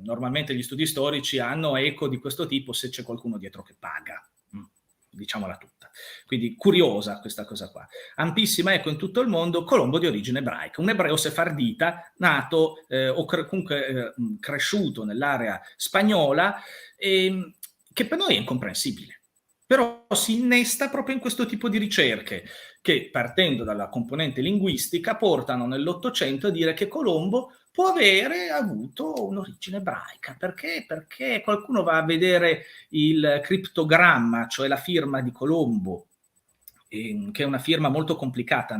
Normalmente gli studi storici hanno eco di questo tipo se c'è qualcuno dietro che paga, diciamola tutta. Quindi curiosa questa cosa qua. Ampissima eco in tutto il mondo, Colombo di origine ebraica, un ebreo sefardita, nato o comunque cresciuto nell'area spagnola, che per noi è incomprensibile. Però si innesta proprio in questo tipo di ricerche che, partendo dalla componente linguistica, portano nell'Ottocento a dire che Colombo può avere avuto un'origine ebraica. Perché? Perché qualcuno va a vedere il criptogramma, cioè la firma di Colombo, che è una firma molto complicata.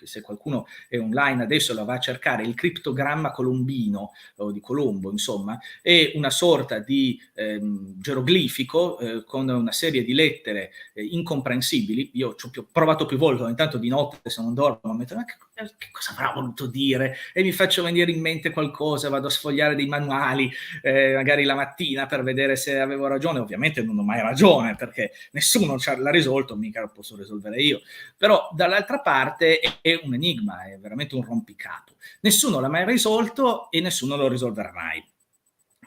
Se qualcuno è online adesso la va a cercare, il criptogramma colombino o di Colombo, insomma, è una sorta di geroglifico con una serie di lettere incomprensibili. Io ci ho provato più volte, ogni tanto di notte se non dormo, ma che cosa avrà voluto dire? E mi faccio venire in mente qualcosa, vado a sfogliare dei manuali magari la mattina per vedere se avevo ragione. Ovviamente non ho mai ragione, perché nessuno l'ha risolto, mica lo posso risolvere io. Però dall'altra parte è un enigma, è veramente un rompicapo. Nessuno l'ha mai risolto e nessuno lo risolverà mai.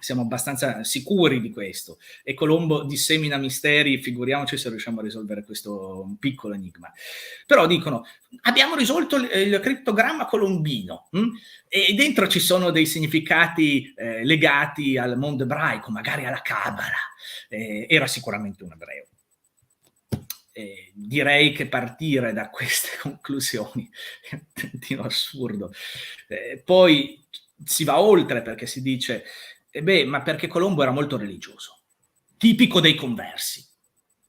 Siamo abbastanza sicuri di questo, e Colombo dissemina misteri, figuriamoci se riusciamo a risolvere questo piccolo enigma. Però dicono, abbiamo risolto il criptogramma colombino, e dentro ci sono dei significati legati al mondo ebraico, magari alla Cabala. Era sicuramente un ebreo. Direi che partire da queste conclusioni è un tantino assurdo. Poi si va oltre, perché si dice ma perché Colombo era molto religioso, tipico dei conversi.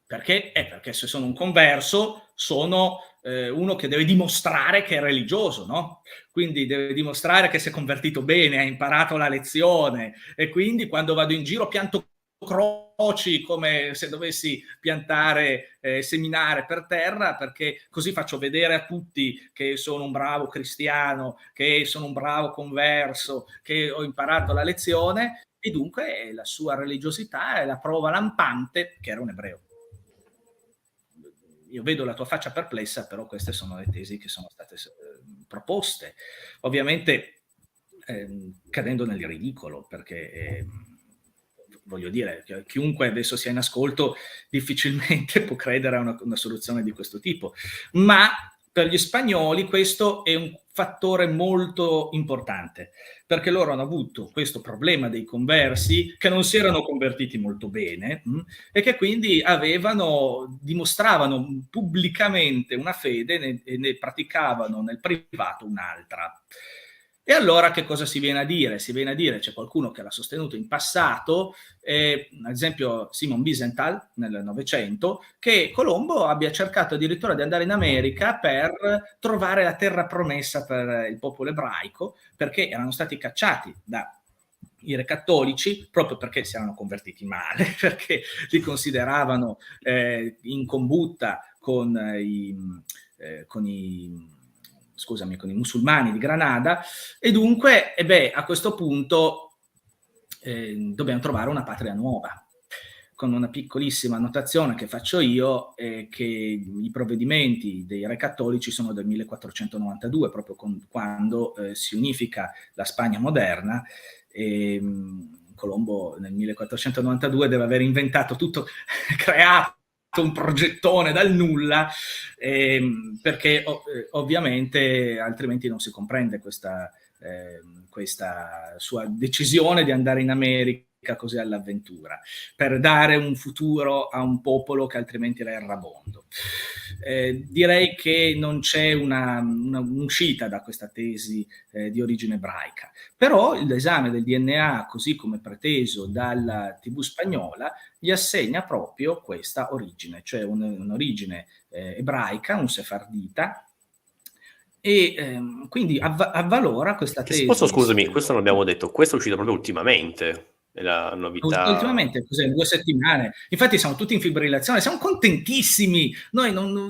Perché? Perché se sono un converso sono uno che deve dimostrare che è religioso, no? Quindi deve dimostrare che si è convertito bene, ha imparato la lezione, e quindi quando vado in giro pianto croci come se dovessi piantare seminare per terra, perché così faccio vedere a tutti che sono un bravo cristiano, che sono un bravo converso, che ho imparato la lezione. E dunque la sua religiosità è la prova lampante che era un ebreo. Io vedo la tua faccia perplessa, però queste sono le tesi che sono state proposte, ovviamente cadendo nel ridicolo, perché voglio dire, chiunque adesso sia in ascolto difficilmente può credere a una soluzione di questo tipo, ma per gli spagnoli questo è un fattore molto importante, perché loro hanno avuto questo problema dei conversi che non si erano convertiti molto bene e che quindi dimostravano pubblicamente una fede e ne praticavano nel privato un'altra. E allora che cosa si viene a dire? Si viene a dire, c'è qualcuno che l'ha sostenuto in passato, ad esempio Simon Wiesenthal nel Novecento, che Colombo abbia cercato addirittura di andare in America per trovare la terra promessa per il popolo ebraico, perché erano stati cacciati dai re cattolici proprio perché si erano convertiti male, perché li consideravano in combutta con i musulmani di Granada, e dunque a questo punto dobbiamo trovare una patria nuova, con una piccolissima annotazione che faccio io, che i provvedimenti dei re cattolici sono del 1492, proprio quando si unifica la Spagna moderna. Colombo nel 1492 deve aver inventato tutto, creato un progettone dal nulla, perché ovviamente altrimenti non si comprende questa sua decisione di andare in America così all'avventura, per dare un futuro a un popolo che altrimenti era errabondo. Direi che non c'è un'uscita da questa tesi di origine ebraica, però l'esame del DNA, così come preteso dalla TV spagnola, gli assegna proprio questa origine, cioè un'origine ebraica, un sefardita, e quindi avvalora questa tesi. Scusami, questo non abbiamo detto, questo è uscito proprio ultimamente, è la novità. Ultimamente, cos'è, 2 settimane. Infatti siamo tutti in fibrillazione, siamo contentissimi.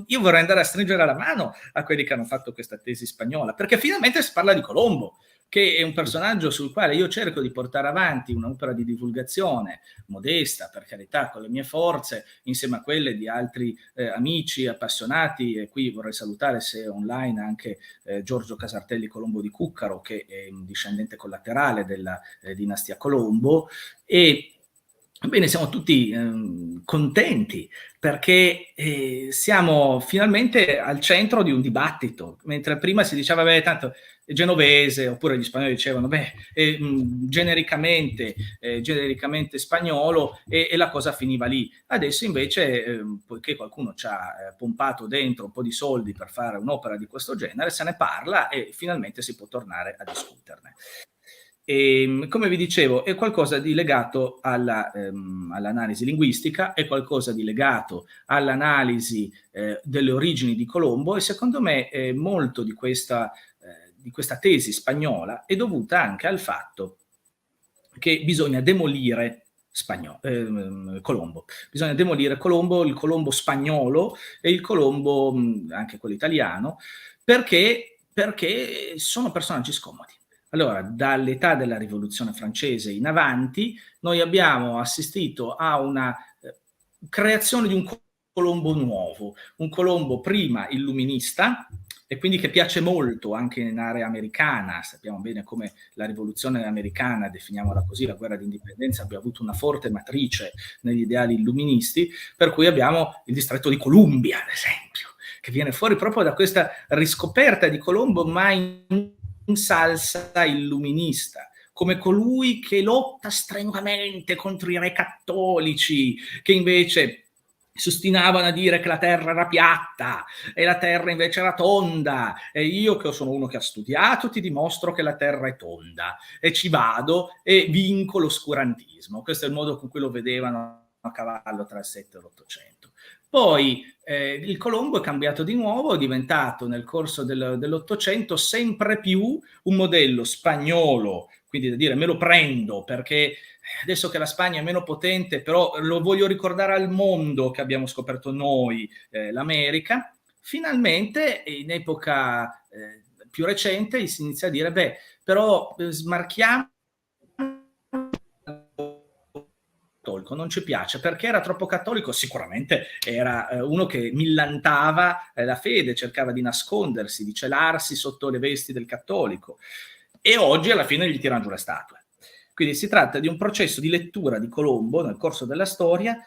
Io vorrei andare a stringere la mano a quelli che hanno fatto questa tesi spagnola, perché finalmente si parla di Colombo. che è un personaggio sul quale io cerco di portare avanti un'opera di divulgazione modesta, per carità, con le mie forze, insieme a quelle di altri amici appassionati, e qui vorrei salutare, se è online, anche Giorgio Casartelli Colombo di Cuccaro, che è un discendente collaterale della dinastia Colombo. E bene, siamo tutti contenti perché siamo finalmente al centro di un dibattito, mentre prima si diceva, beh, tanto è genovese, oppure gli spagnoli dicevano, beh, è genericamente spagnolo, e la cosa finiva lì. Adesso invece, poiché qualcuno ci ha pompato dentro un po' di soldi per fare un'opera di questo genere, se ne parla e finalmente si può tornare a discuterne. E, come vi dicevo, è qualcosa di legato all'analisi linguistica, è qualcosa di legato all'analisi delle origini di Colombo, e secondo me molto di questa tesi spagnola è dovuta anche al fatto che bisogna demolire Colombo. Bisogna demolire Colombo, il Colombo spagnolo e il Colombo, anche quello italiano, perché sono personaggi scomodi. Allora, dall'età della Rivoluzione francese in avanti, noi abbiamo assistito a una creazione di un Colombo nuovo, un Colombo prima illuminista, e quindi che piace molto anche in area americana. Sappiamo bene come la rivoluzione americana, definiamola così, la guerra d'indipendenza, abbia avuto una forte matrice negli ideali illuministi, per cui abbiamo il distretto di Columbia, ad esempio, che viene fuori proprio da questa riscoperta di Colombo, ma in salsa illuminista, come colui che lotta strenuamente contro i re cattolici, che invece si ostinavano a dire che la terra era piatta e la terra invece era tonda, e io, che sono uno che ha studiato, ti dimostro che la terra è tonda, e ci vado e vinco l'oscurantismo. Questo è il modo con cui lo vedevano a cavallo tra il 7 e l'800. Poi il Colombo è cambiato di nuovo, è diventato nel corso dell'Ottocento sempre più un modello spagnolo, quindi da dire me lo prendo perché adesso che la Spagna è meno potente, però lo voglio ricordare al mondo che abbiamo scoperto noi l'America. Finalmente, in epoca più recente, si inizia a dire, beh, però smarchiamo cattolico, non ci piace perché era troppo cattolico. Sicuramente era uno che millantava la fede, cercava di nascondersi, di celarsi sotto le vesti del cattolico, e oggi alla fine gli tirano giù le statue. Quindi si tratta di un processo di lettura di Colombo nel corso della storia,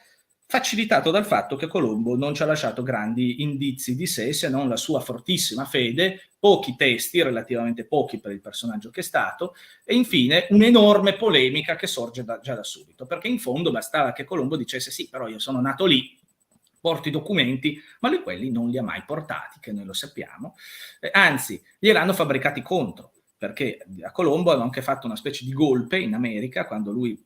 facilitato dal fatto che Colombo non ci ha lasciato grandi indizi di sé, se non la sua fortissima fede, pochi testi, relativamente pochi per il personaggio che è stato, e infine un'enorme polemica che sorge già da subito, perché in fondo bastava che Colombo dicesse sì, però io sono nato lì, porti i documenti, ma lui quelli non li ha mai portati, che noi lo sappiamo, anzi gliel'hanno fabbricati contro, perché a Colombo hanno anche fatto una specie di golpe in America quando lui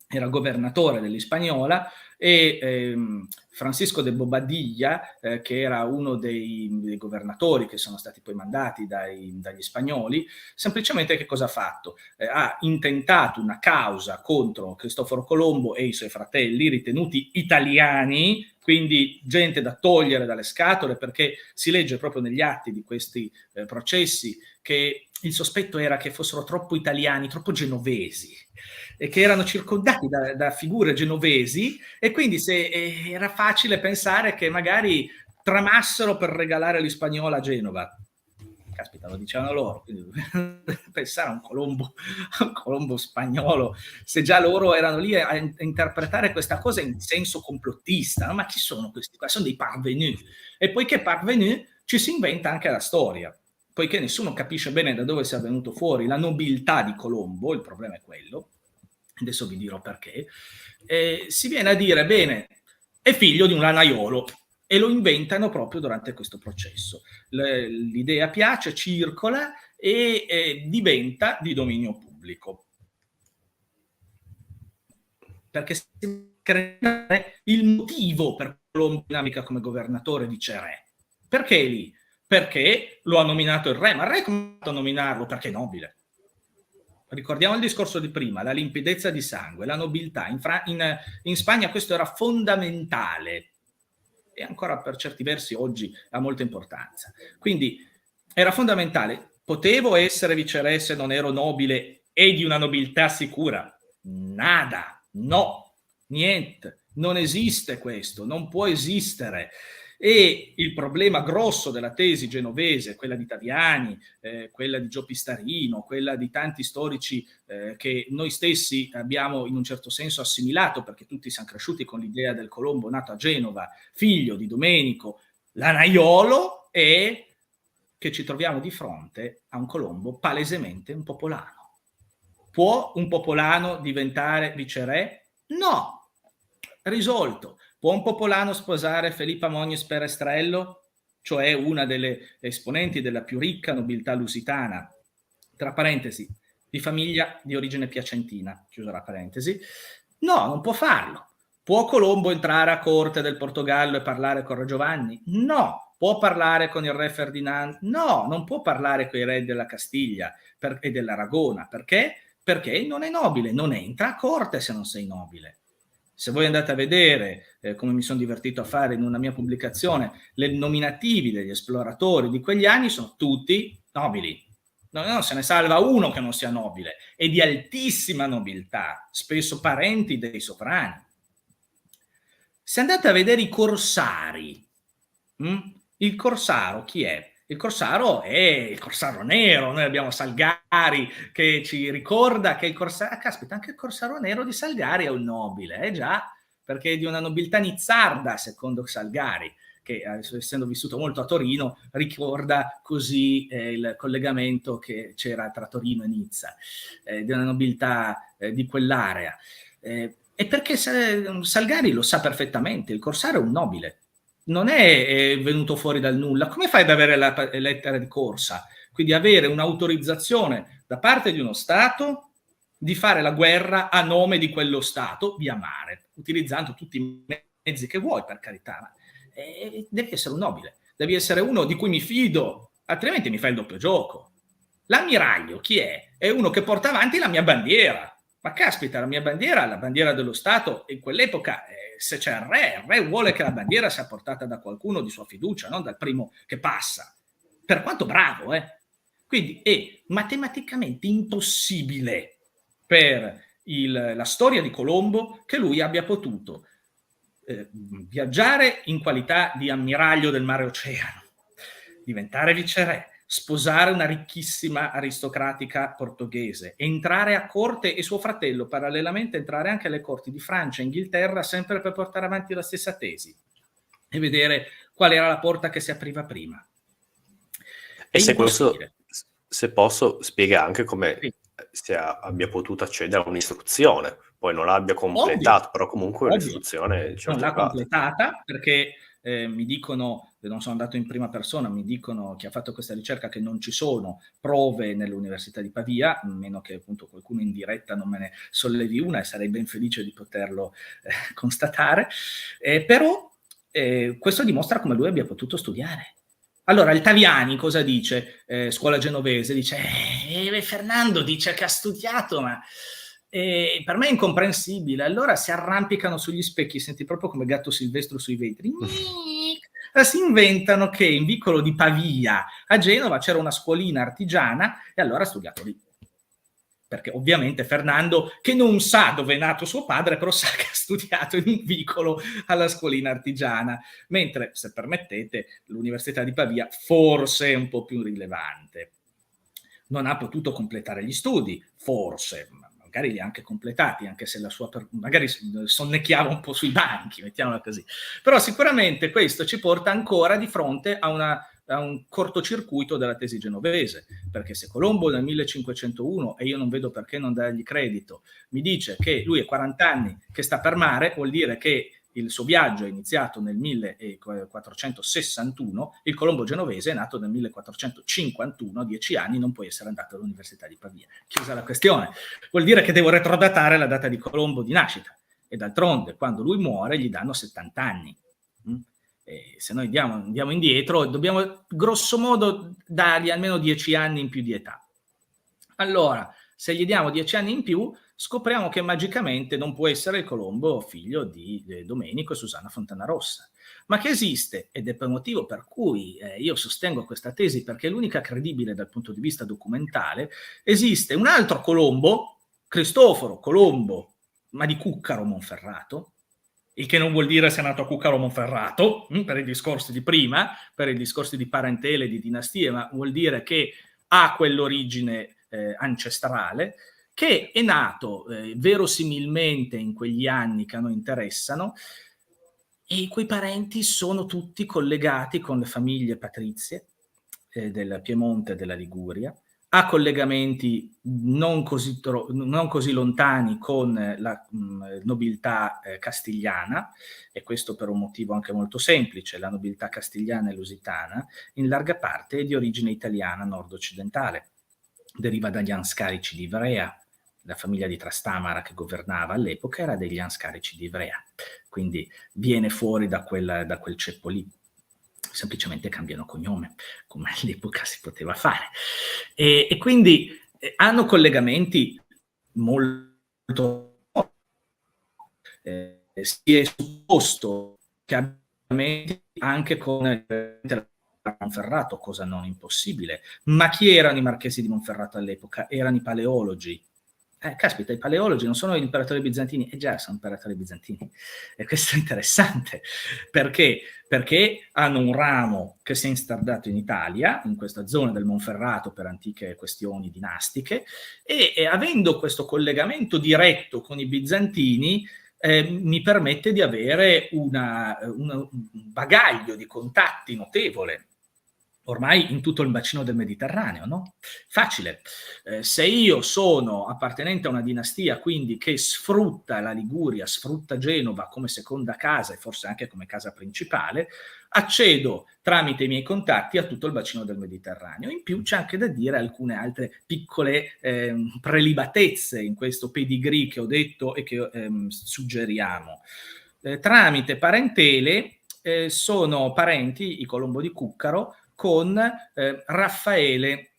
era governatore dell'Hispaniola, e Francisco de Bobadilla, che era uno dei governatori che sono stati poi mandati dagli spagnoli, semplicemente che cosa ha fatto? Ha intentato una causa contro Cristoforo Colombo e i suoi fratelli, ritenuti italiani, quindi gente da togliere dalle scatole, perché si legge proprio negli atti di questi processi che il sospetto era che fossero troppo italiani, troppo genovesi, e che erano circondati da figure genovesi, e quindi era facile pensare che magari tramassero per regalare l'Hispaniola a Genova. Caspita, lo dicevano loro, quindi pensare a un Colombo spagnolo, se già loro erano lì a interpretare questa cosa in senso complottista, no? Ma chi sono questi qua? Sono dei parvenus, e poiché parvenus ci si inventa anche la storia, poiché nessuno capisce bene da dove sia venuto fuori la nobiltà di Colombo, il problema è quello, adesso vi dirò perché, si viene a dire, bene, è figlio di un lanaiolo, e lo inventano proprio durante questo processo. L'idea piace, circola e diventa di dominio pubblico. Perché si crea il motivo per Colombo dinamica come governatore, dice re. Perché lì? Perché lo ha nominato il re, ma il re come ha fatto a nominarlo? Perché è nobile. Ricordiamo il discorso di prima, la limpidezza di sangue, la nobiltà. In Spagna questo era fondamentale, e ancora per certi versi oggi ha molta importanza. Quindi era fondamentale. Potevo essere viceré se non ero nobile e di una nobiltà sicura? Nada, no, niente, non esiste questo, non può esistere. E il problema grosso della tesi genovese, quella di Taviani, quella di Gio Pistarino, quella di tanti storici che noi stessi abbiamo in un certo senso assimilato, perché tutti siamo cresciuti con l'idea del Colombo nato a Genova, figlio di Domenico Lanaiolo, è che ci troviamo di fronte a un Colombo palesemente un popolano. Può un popolano diventare viceré? No, risolto. Può un popolano sposare Filippa Mognis Perestrello, cioè una delle esponenti della più ricca nobiltà lusitana, tra parentesi, di famiglia di origine piacentina, chiusa la parentesi? No, non può farlo. Può Colombo entrare a corte del Portogallo e parlare con Re Giovanni? No. Può parlare con il re Ferdinando? No, non può parlare con i re della Castiglia e dell'Aragona. Perché? Perché non è nobile, non entra a corte se non sei nobile. Se voi andate a vedere, come mi sono divertito a fare in una mia pubblicazione, le nominativi degli esploratori di quegli anni sono tutti nobili. No, se ne salva uno che non sia nobile, e di altissima nobiltà, spesso parenti dei sovrani. Se andate a vedere i corsari, il corsaro chi è? Il corsaro è il corsaro nero. Noi abbiamo Salgari che ci ricorda che il corsaro, caspita, anche il corsaro nero di Salgari è un nobile, già, perché è di una nobiltà nizzarda, secondo Salgari, che essendo vissuto molto a Torino ricorda così il collegamento che c'era tra Torino e Nizza, di una nobiltà di quell'area. E perché Salgari lo sa perfettamente, il corsaro è un nobile, non è venuto fuori dal nulla. Come fai ad avere la lettera di corsa? Quindi avere un'autorizzazione da parte di uno Stato di fare la guerra a nome di quello Stato via mare, utilizzando tutti i mezzi che vuoi, per carità, ma devi essere un nobile, devi essere uno di cui mi fido, altrimenti mi fai il doppio gioco. L'ammiraglio chi è? È uno che porta avanti la mia bandiera. Ma caspita, la mia bandiera, la bandiera dello Stato, in quell'epoca, se c'è il re vuole che la bandiera sia portata da qualcuno di sua fiducia, non dal primo che passa, per quanto bravo, Quindi è matematicamente impossibile per la storia di Colombo che lui abbia potuto viaggiare in qualità di ammiraglio del mare oceano, diventare viceré, sposare una ricchissima aristocratica portoghese, entrare a corte e suo fratello parallelamente entrare anche alle corti di Francia e Inghilterra, sempre per portare avanti la stessa tesi e vedere qual era la porta che si apriva prima. E se questo, se posso, spiega anche come sì, abbia potuto accedere a un'istruzione, poi non l'abbia completato, però comunque un'istruzione non l'ha completata perché mi dicono, non sono andato in prima persona, mi dicono chi ha fatto questa ricerca che non ci sono prove nell'Università di Pavia, a meno che appunto qualcuno in diretta non me ne sollevi una, e sarei ben felice di poterlo constatare, però questo dimostra come lui abbia potuto studiare. Allora, il Taviani cosa dice? Scuola genovese, dice, Fernando dice che ha studiato, ma per me è incomprensibile. Allora si arrampicano sugli specchi, senti proprio come Gatto Silvestro sui vetri. Si inventano che in vicolo di Pavia a Genova c'era una scuolina artigiana e allora ha studiato lì. Perché ovviamente Fernando, che non sa dove è nato suo padre, però sa che ha studiato in un vicolo alla scuolina artigiana, mentre, se permettete, l'Università di Pavia forse è un po' più rilevante. Non ha potuto completare gli studi, forse, magari li ha anche completati, anche se la sua magari sonnecchiava un po' sui banchi, mettiamola così. Però sicuramente questo ci porta ancora di fronte a un cortocircuito della tesi genovese, perché se Colombo nel 1501, e io non vedo perché non dargli credito, mi dice che lui è 40 anni che sta per mare, vuol dire che il suo viaggio è iniziato nel 1461, il Colombo genovese è nato nel 1451, 10 anni, non può essere andato all'Università di Pavia. Chiusa la questione. Vuol dire che devo retrodatare la data di Colombo di nascita, e d'altronde quando lui muore gli danno 70 anni. Se noi andiamo indietro, dobbiamo grosso modo dargli almeno 10 anni in più di età. Allora, se gli diamo 10 anni in più, scopriamo che magicamente non può essere il Colombo figlio di Domenico e Susanna Fontanarossa, ma che esiste, ed è per motivo per cui io sostengo questa tesi, perché è l'unica credibile dal punto di vista documentale, esiste un altro Colombo, Cristoforo Colombo, ma di Cuccaro Monferrato, il che non vuol dire sia nato a Cuccaro Monferrato, per i discorsi di prima, per i discorsi di parentele e di dinastie, ma vuol dire che ha quell'origine ancestrale, che è nato verosimilmente in quegli anni che a noi interessano, e i cui parenti sono tutti collegati con le famiglie patrizie del Piemonte e della Liguria, ha collegamenti non così lontani con la nobiltà castigliana, e questo per un motivo anche molto semplice: la nobiltà castigliana e lusitana in larga parte è di origine italiana nord-occidentale, deriva dagli Anscarici di Ivrea. La famiglia di Trastamara che governava all'epoca era degli Anscarici di Ivrea, quindi viene fuori da quel ceppo lì. Semplicemente cambiano cognome, come all'epoca si poteva fare, e quindi hanno collegamenti molto si è supposto che abbiano anche con Monferrato, cosa non impossibile. Ma chi erano i marchesi di Monferrato all'epoca? Erano i paleologi. Caspita, i paleologi non sono gli imperatori bizantini? Già, sono imperatori bizantini. E questo è interessante, perché hanno un ramo che si è instardato in Italia, in questa zona del Monferrato, per antiche questioni dinastiche, e avendo questo collegamento diretto con i bizantini, mi permette di avere un bagaglio di contatti notevole, ormai in tutto il bacino del Mediterraneo, no? Facile. Se io sono appartenente a una dinastia, quindi, che sfrutta la Liguria, sfrutta Genova come seconda casa e forse anche come casa principale, accedo tramite i miei contatti a tutto il bacino del Mediterraneo. In più c'è anche da dire alcune altre piccole prelibatezze in questo pedigree che ho detto e che suggeriamo. Tramite parentele sono parenti i Colombo di Cuccaro con Raffaele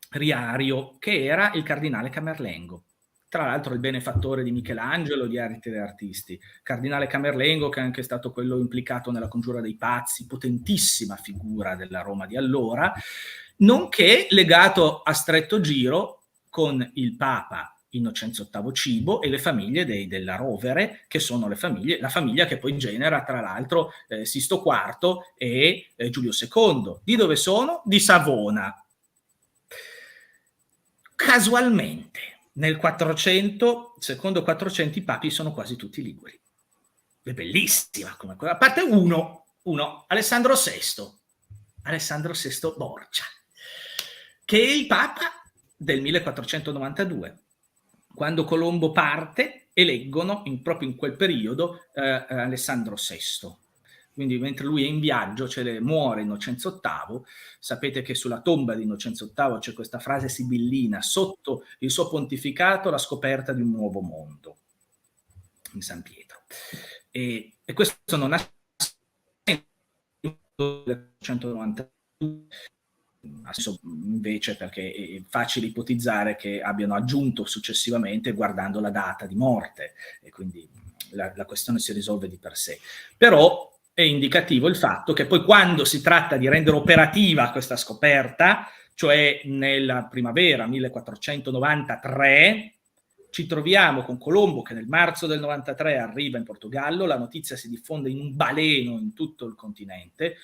Riario, che era il cardinale Camerlengo, tra l'altro il benefattore di Michelangelo e di altri artisti. Cardinale Camerlengo, che è anche stato quello implicato nella congiura dei pazzi, potentissima figura della Roma di allora, nonché legato a stretto giro con il Papa Innocenzo VIII Cibo e le famiglie della Rovere, che sono la famiglia che poi genera tra l'altro Sisto IV e Giulio II. Di dove sono? Di Savona. Casualmente nel 400, secondo 400, i papi sono quasi tutti liguri. È bellissima come cosa, a parte uno, Alessandro VI Borgia, che è il papa del 1492. Quando Colombo parte, eleggono proprio in quel periodo Alessandro VI. Quindi mentre lui è in viaggio muore Innocenzo VIII. Sapete che sulla tomba di Innocenzo VIII c'è questa frase sibillina: sotto il suo pontificato la scoperta di un nuovo mondo, in San Pietro. E questo non ha nel 1992, invece, perché è facile ipotizzare che abbiano aggiunto successivamente guardando la data di morte, e quindi la questione si risolve di per sé. Però è indicativo il fatto che poi, quando si tratta di rendere operativa questa scoperta, cioè nella primavera 1493, ci troviamo con Colombo che nel marzo del 93 arriva in Portogallo, la notizia si diffonde in un baleno in tutto il continente.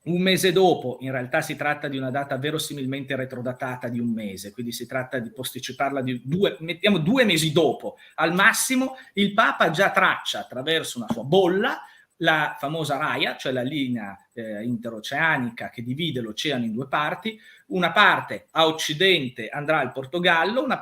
Un mese dopo, in realtà si tratta di una data verosimilmente retrodatata di un mese, quindi si tratta di posticiparla mettiamo 2 mesi dopo, al massimo, il Papa già traccia attraverso una sua bolla la famosa Raia, cioè la linea interoceanica che divide l'oceano in 2 parti. Una parte a occidente andrà al Portogallo, a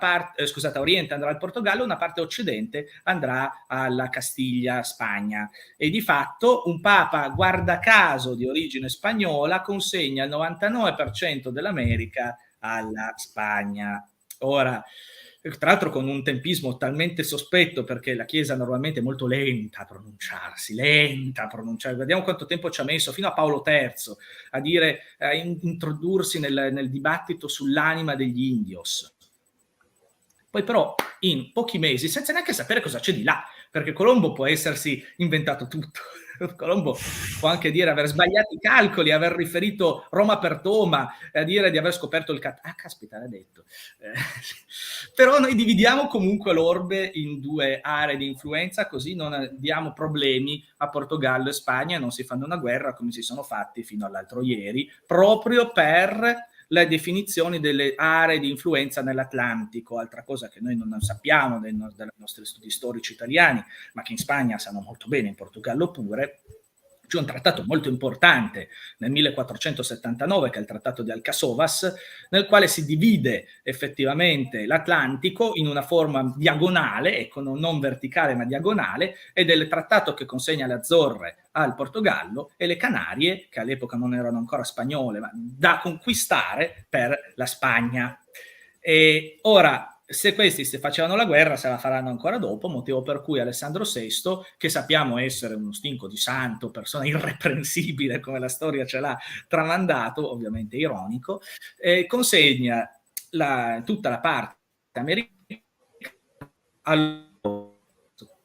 oriente andrà al Portogallo, una parte a occidente andrà alla Castiglia, Spagna. E di fatto un papa, guarda caso, di origine spagnola consegna il 99% dell'America alla Spagna. Ora, tra l'altro con un tempismo talmente sospetto, perché la Chiesa normalmente è molto lenta a pronunciarsi, vediamo quanto tempo ci ha messo fino a Paolo III a dire, introdursi nel dibattito sull'anima degli indios. Poi però in pochi mesi, senza neanche sapere cosa c'è di là, perché Colombo può essersi inventato tutto. Colombo può anche dire aver sbagliato i calcoli, aver riferito Roma per Toma, a dire di aver scoperto il Ah, caspita, l'ha detto. Però noi dividiamo comunque l'orbe in due aree di influenza, così non diamo problemi a Portogallo e Spagna e non si fanno una guerra come si sono fatti fino all'altro ieri, proprio per le definizioni delle aree di influenza nell'Atlantico, altra cosa che noi non sappiamo dai nostri studi storici italiani, ma che in Spagna sanno molto bene, in Portogallo pure. C'è un trattato molto importante nel 1479, che è il trattato di Alcasovas, nel quale si divide effettivamente l'Atlantico in una forma diagonale, ecco, non verticale ma diagonale, ed è il trattato che consegna le Azzorre al Portogallo e le Canarie, che all'epoca non erano ancora spagnole, ma da conquistare per la Spagna. E ora, se questi si facevano la guerra, se la faranno ancora dopo, motivo per cui Alessandro VI, che sappiamo essere uno stinco di santo, persona irreprensibile come la storia ce l'ha tramandato, ovviamente ironico, consegna tutta la parte americana.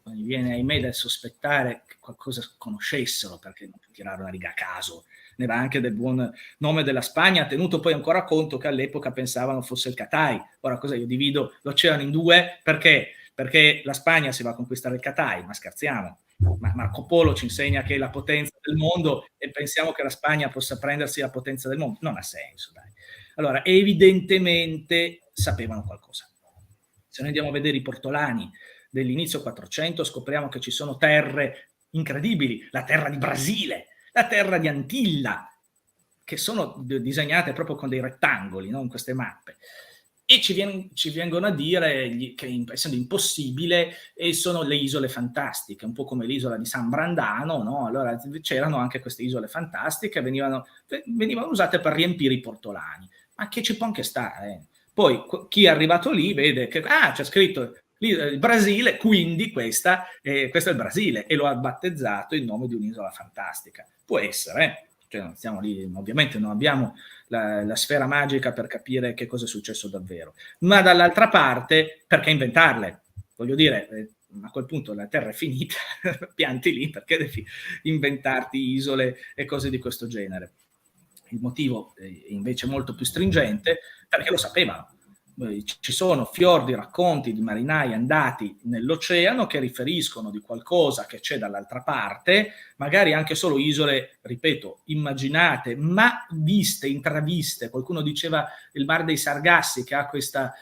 Mi viene ahimè da sospettare che qualcosa conoscessero, perché non tirare una riga a caso, ne va anche del buon nome della Spagna, tenuto poi ancora conto che all'epoca pensavano fosse il Catai. Ora cosa, io divido l'oceano in due perché la Spagna si va a conquistare il Catai, ma scherziamo. Ma Marco Polo ci insegna che è la potenza del mondo e pensiamo che la Spagna possa prendersi la potenza del mondo. Non ha senso, dai. Allora, evidentemente sapevano qualcosa. Se noi andiamo a vedere i portolani dell'inizio 400, scopriamo che ci sono terre incredibili, la terra di Brasile, la terra di Antilla, che sono disegnate proprio con dei rettangoli, no? In queste mappe. E ci vengono a dire che essendo impossibile, sono le isole fantastiche, un po' come l'isola di San Brandano, no? Allora c'erano anche queste isole fantastiche, venivano usate per riempire i portolani. Ma che ci può anche stare? Poi chi è arrivato lì vede che c'è scritto il Brasile, quindi questo è il Brasile, e lo ha battezzato in nome di un'isola fantastica. Può essere, cioè non stiamo lì, ovviamente non abbiamo la sfera magica per capire che cosa è successo davvero, ma dall'altra parte perché inventarle? Voglio dire, a quel punto la terra è finita, pianti lì, perché devi inventarti isole e cose di questo genere? Il motivo è invece molto più stringente, perché lo sapevano. Ci sono fiordi, racconti di marinai andati nell'oceano che riferiscono di qualcosa che c'è dall'altra parte, magari anche solo isole, ripeto, immaginate, ma viste, intraviste. Qualcuno diceva il Mar dei Sargassi, che ha questa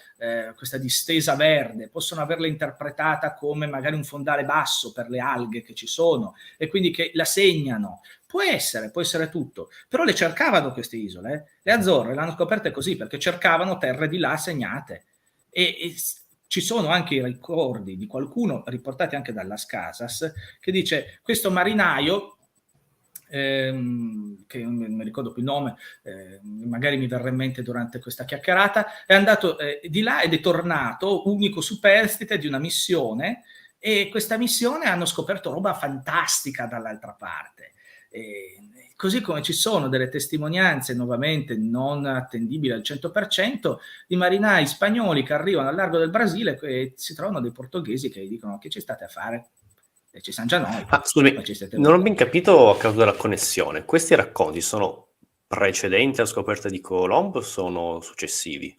distesa verde, possono averla interpretata come magari un fondale basso per le alghe che ci sono, e quindi che la segnano. Può essere tutto, però le cercavano queste isole. Le Azzorre l'hanno scoperte così, perché cercavano terre di là segnate. E ci sono anche i ricordi di qualcuno, riportati anche dalla Casas, che dice: questo marinaio, che non mi ricordo più il nome, magari mi verrà in mente durante questa chiacchierata, è andato di là ed è tornato unico superstite di una missione, e questa missione hanno scoperto roba fantastica dall'altra parte. Così come ci sono delle testimonianze, nuovamente non attendibili al 100%, di marinai spagnoli che arrivano al largo del Brasile e si trovano dei portoghesi che dicono: che ci state a fare? E ci siamo già noi. Scusami, non ho ben capito a causa della connessione. Questi racconti sono precedenti alla scoperta di Colombo o sono successivi?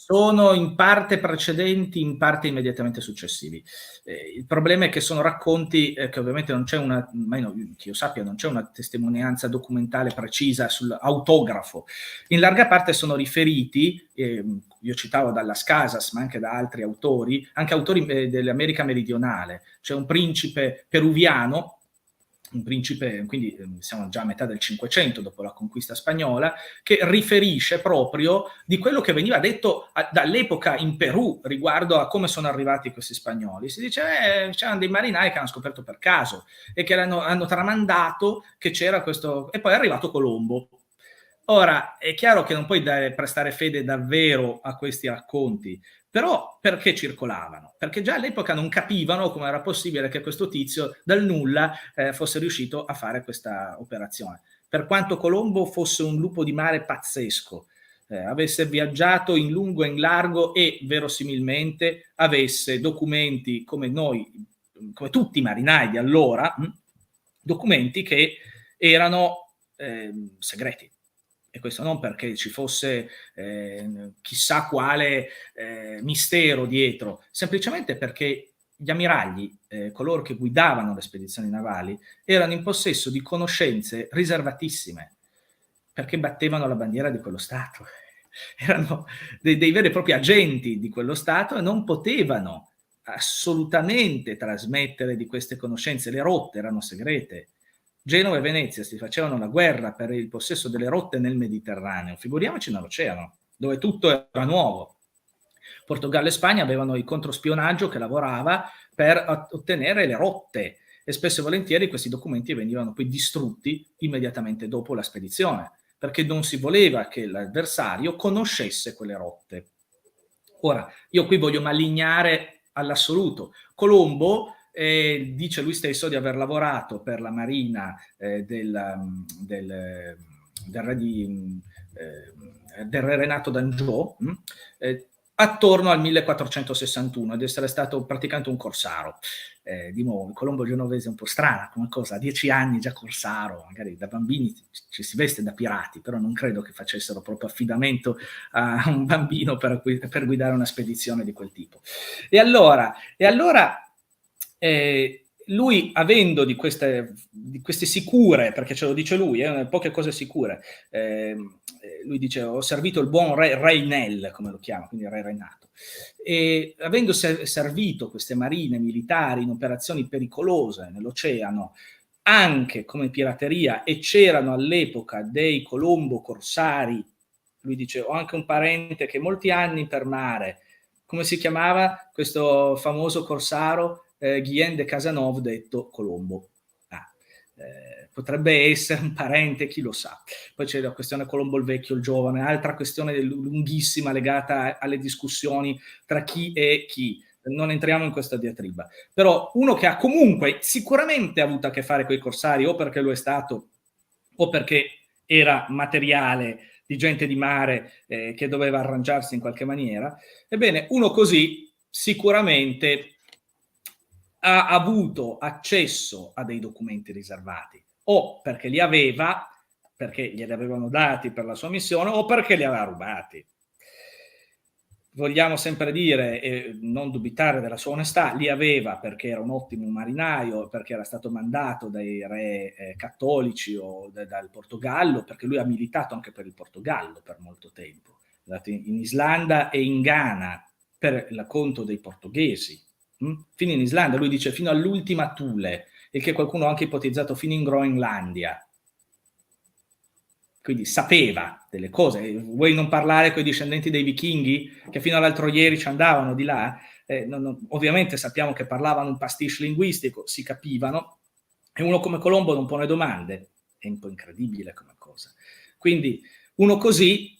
Sono in parte precedenti, in parte immediatamente successivi. Il problema è che sono racconti che ovviamente non c'è che io sappia, non c'è una testimonianza documentale precisa sull'autografo. In larga parte sono riferiti, io citavo dalla Casas, ma anche da altri autori, anche autori dell'America meridionale. C'è un principe peruviano, quindi siamo già a metà del Cinquecento, dopo la conquista spagnola, che riferisce proprio di quello che veniva detto dall'epoca in Perù riguardo a come sono arrivati questi spagnoli. Si dice c'erano dei marinai che hanno scoperto per caso e che hanno tramandato che c'era questo, e poi è arrivato Colombo. Ora, è chiaro che non puoi prestare fede davvero a questi racconti, però perché circolavano? Perché già all'epoca non capivano come era possibile che questo tizio dal nulla fosse riuscito a fare questa operazione. Per quanto Colombo fosse un lupo di mare pazzesco, avesse viaggiato in lungo e in largo e verosimilmente avesse documenti come noi, come tutti i marinai di allora, documenti che erano segreti. E questo non perché ci fosse chissà quale mistero dietro, semplicemente perché gli ammiragli, coloro che guidavano le spedizioni navali, erano in possesso di conoscenze riservatissime, perché battevano la bandiera di quello Stato. Erano dei veri e propri agenti di quello Stato e non potevano assolutamente trasmettere di queste conoscenze. Le rotte erano segrete. Genova e Venezia si facevano la guerra per il possesso delle rotte nel Mediterraneo, figuriamoci nell'oceano, dove tutto era nuovo. Portogallo e Spagna avevano il controspionaggio che lavorava per ottenere le rotte e spesso e volentieri questi documenti venivano poi distrutti immediatamente dopo la spedizione, perché non si voleva che l'avversario conoscesse quelle rotte. Ora, io qui voglio malignare all'assoluto. Colombo dice lui stesso di aver lavorato per la marina del re Renato d'Anjou attorno al 1461 ed essere stato praticamente un corsaro. Di nuovo, il Colombo genovese è un po' strana come cosa, a 10 anni già corsaro, magari da bambini ci si veste da pirati, però non credo che facessero proprio affidamento a un bambino per guidare una spedizione di quel tipo. E allora lui, avendo di queste sicure, perché ce lo dice lui, poche cose sicure, lui dice: ho servito il buon re Reynel, come lo chiama, quindi il re Renato, e avendo servito queste marine militari in operazioni pericolose nell'oceano, anche come pirateria, e c'erano all'epoca dei Colombo corsari, lui dice: ho anche un parente che molti anni per mare, come si chiamava questo famoso corsaro? Guillaume de Cazenove, detto Colombo. Potrebbe essere un parente, chi lo sa. Poi c'è la questione Colombo il vecchio, il giovane, altra questione lunghissima legata alle discussioni tra chi e chi. Non entriamo in questa diatriba. Però uno che ha comunque sicuramente avuto a che fare con i corsari, o perché lo è stato, o perché era materiale di gente di mare che doveva arrangiarsi in qualche maniera, ebbene, uno così sicuramente ha avuto accesso a dei documenti riservati, o perché li aveva, perché glieli avevano dati per la sua missione, o perché li aveva rubati. Vogliamo sempre dire e non dubitare della sua onestà, li aveva perché era un ottimo marinaio, perché era stato mandato dai re cattolici o dal Portogallo, perché lui ha militato anche per il Portogallo per molto tempo, è andato in Islanda e in Ghana per il conto dei portoghesi. Fino in Islanda, lui dice fino all'ultima Thule, il che qualcuno ha anche ipotizzato fino in Groenlandia. Quindi sapeva delle cose. Vuoi non parlare con i discendenti dei vichinghi che fino all'altro ieri ci andavano di là? Ovviamente sappiamo che parlavano un pastiche linguistico, si capivano, e uno come Colombo non pone domande. È un po' incredibile come cosa. Quindi uno così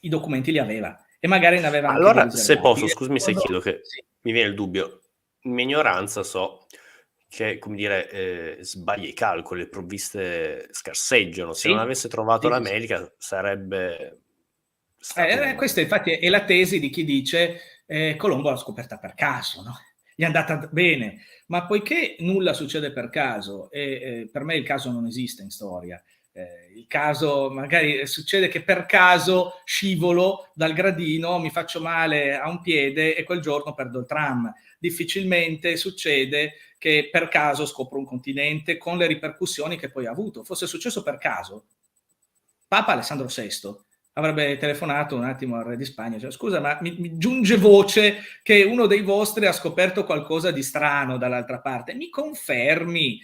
i documenti li aveva e magari ne aveva anche allora, dei se riservati. posso, scusami se chiedo, che sì. Mi viene il dubbio. In mia ignoranza so che, come dire, sbaglia i calcoli, le provviste scarseggiano. Se non avesse trovato l'America sarebbe stato... Questa infatti è la tesi di chi dice Colombo l'ha scoperta per caso, no? Gli è andata bene, ma poiché nulla succede per caso, e per me il caso non esiste in storia, il caso magari succede che per caso scivolo dal gradino, mi faccio male a un piede e quel giorno perdo il tram. Difficilmente succede che per caso scopro un continente con le ripercussioni che poi ha avuto. Fosse successo per caso, Papa Alessandro VI avrebbe telefonato un attimo al re di Spagna, cioè, scusa, ma mi giunge voce che uno dei vostri ha scoperto qualcosa di strano dall'altra parte, mi confermi?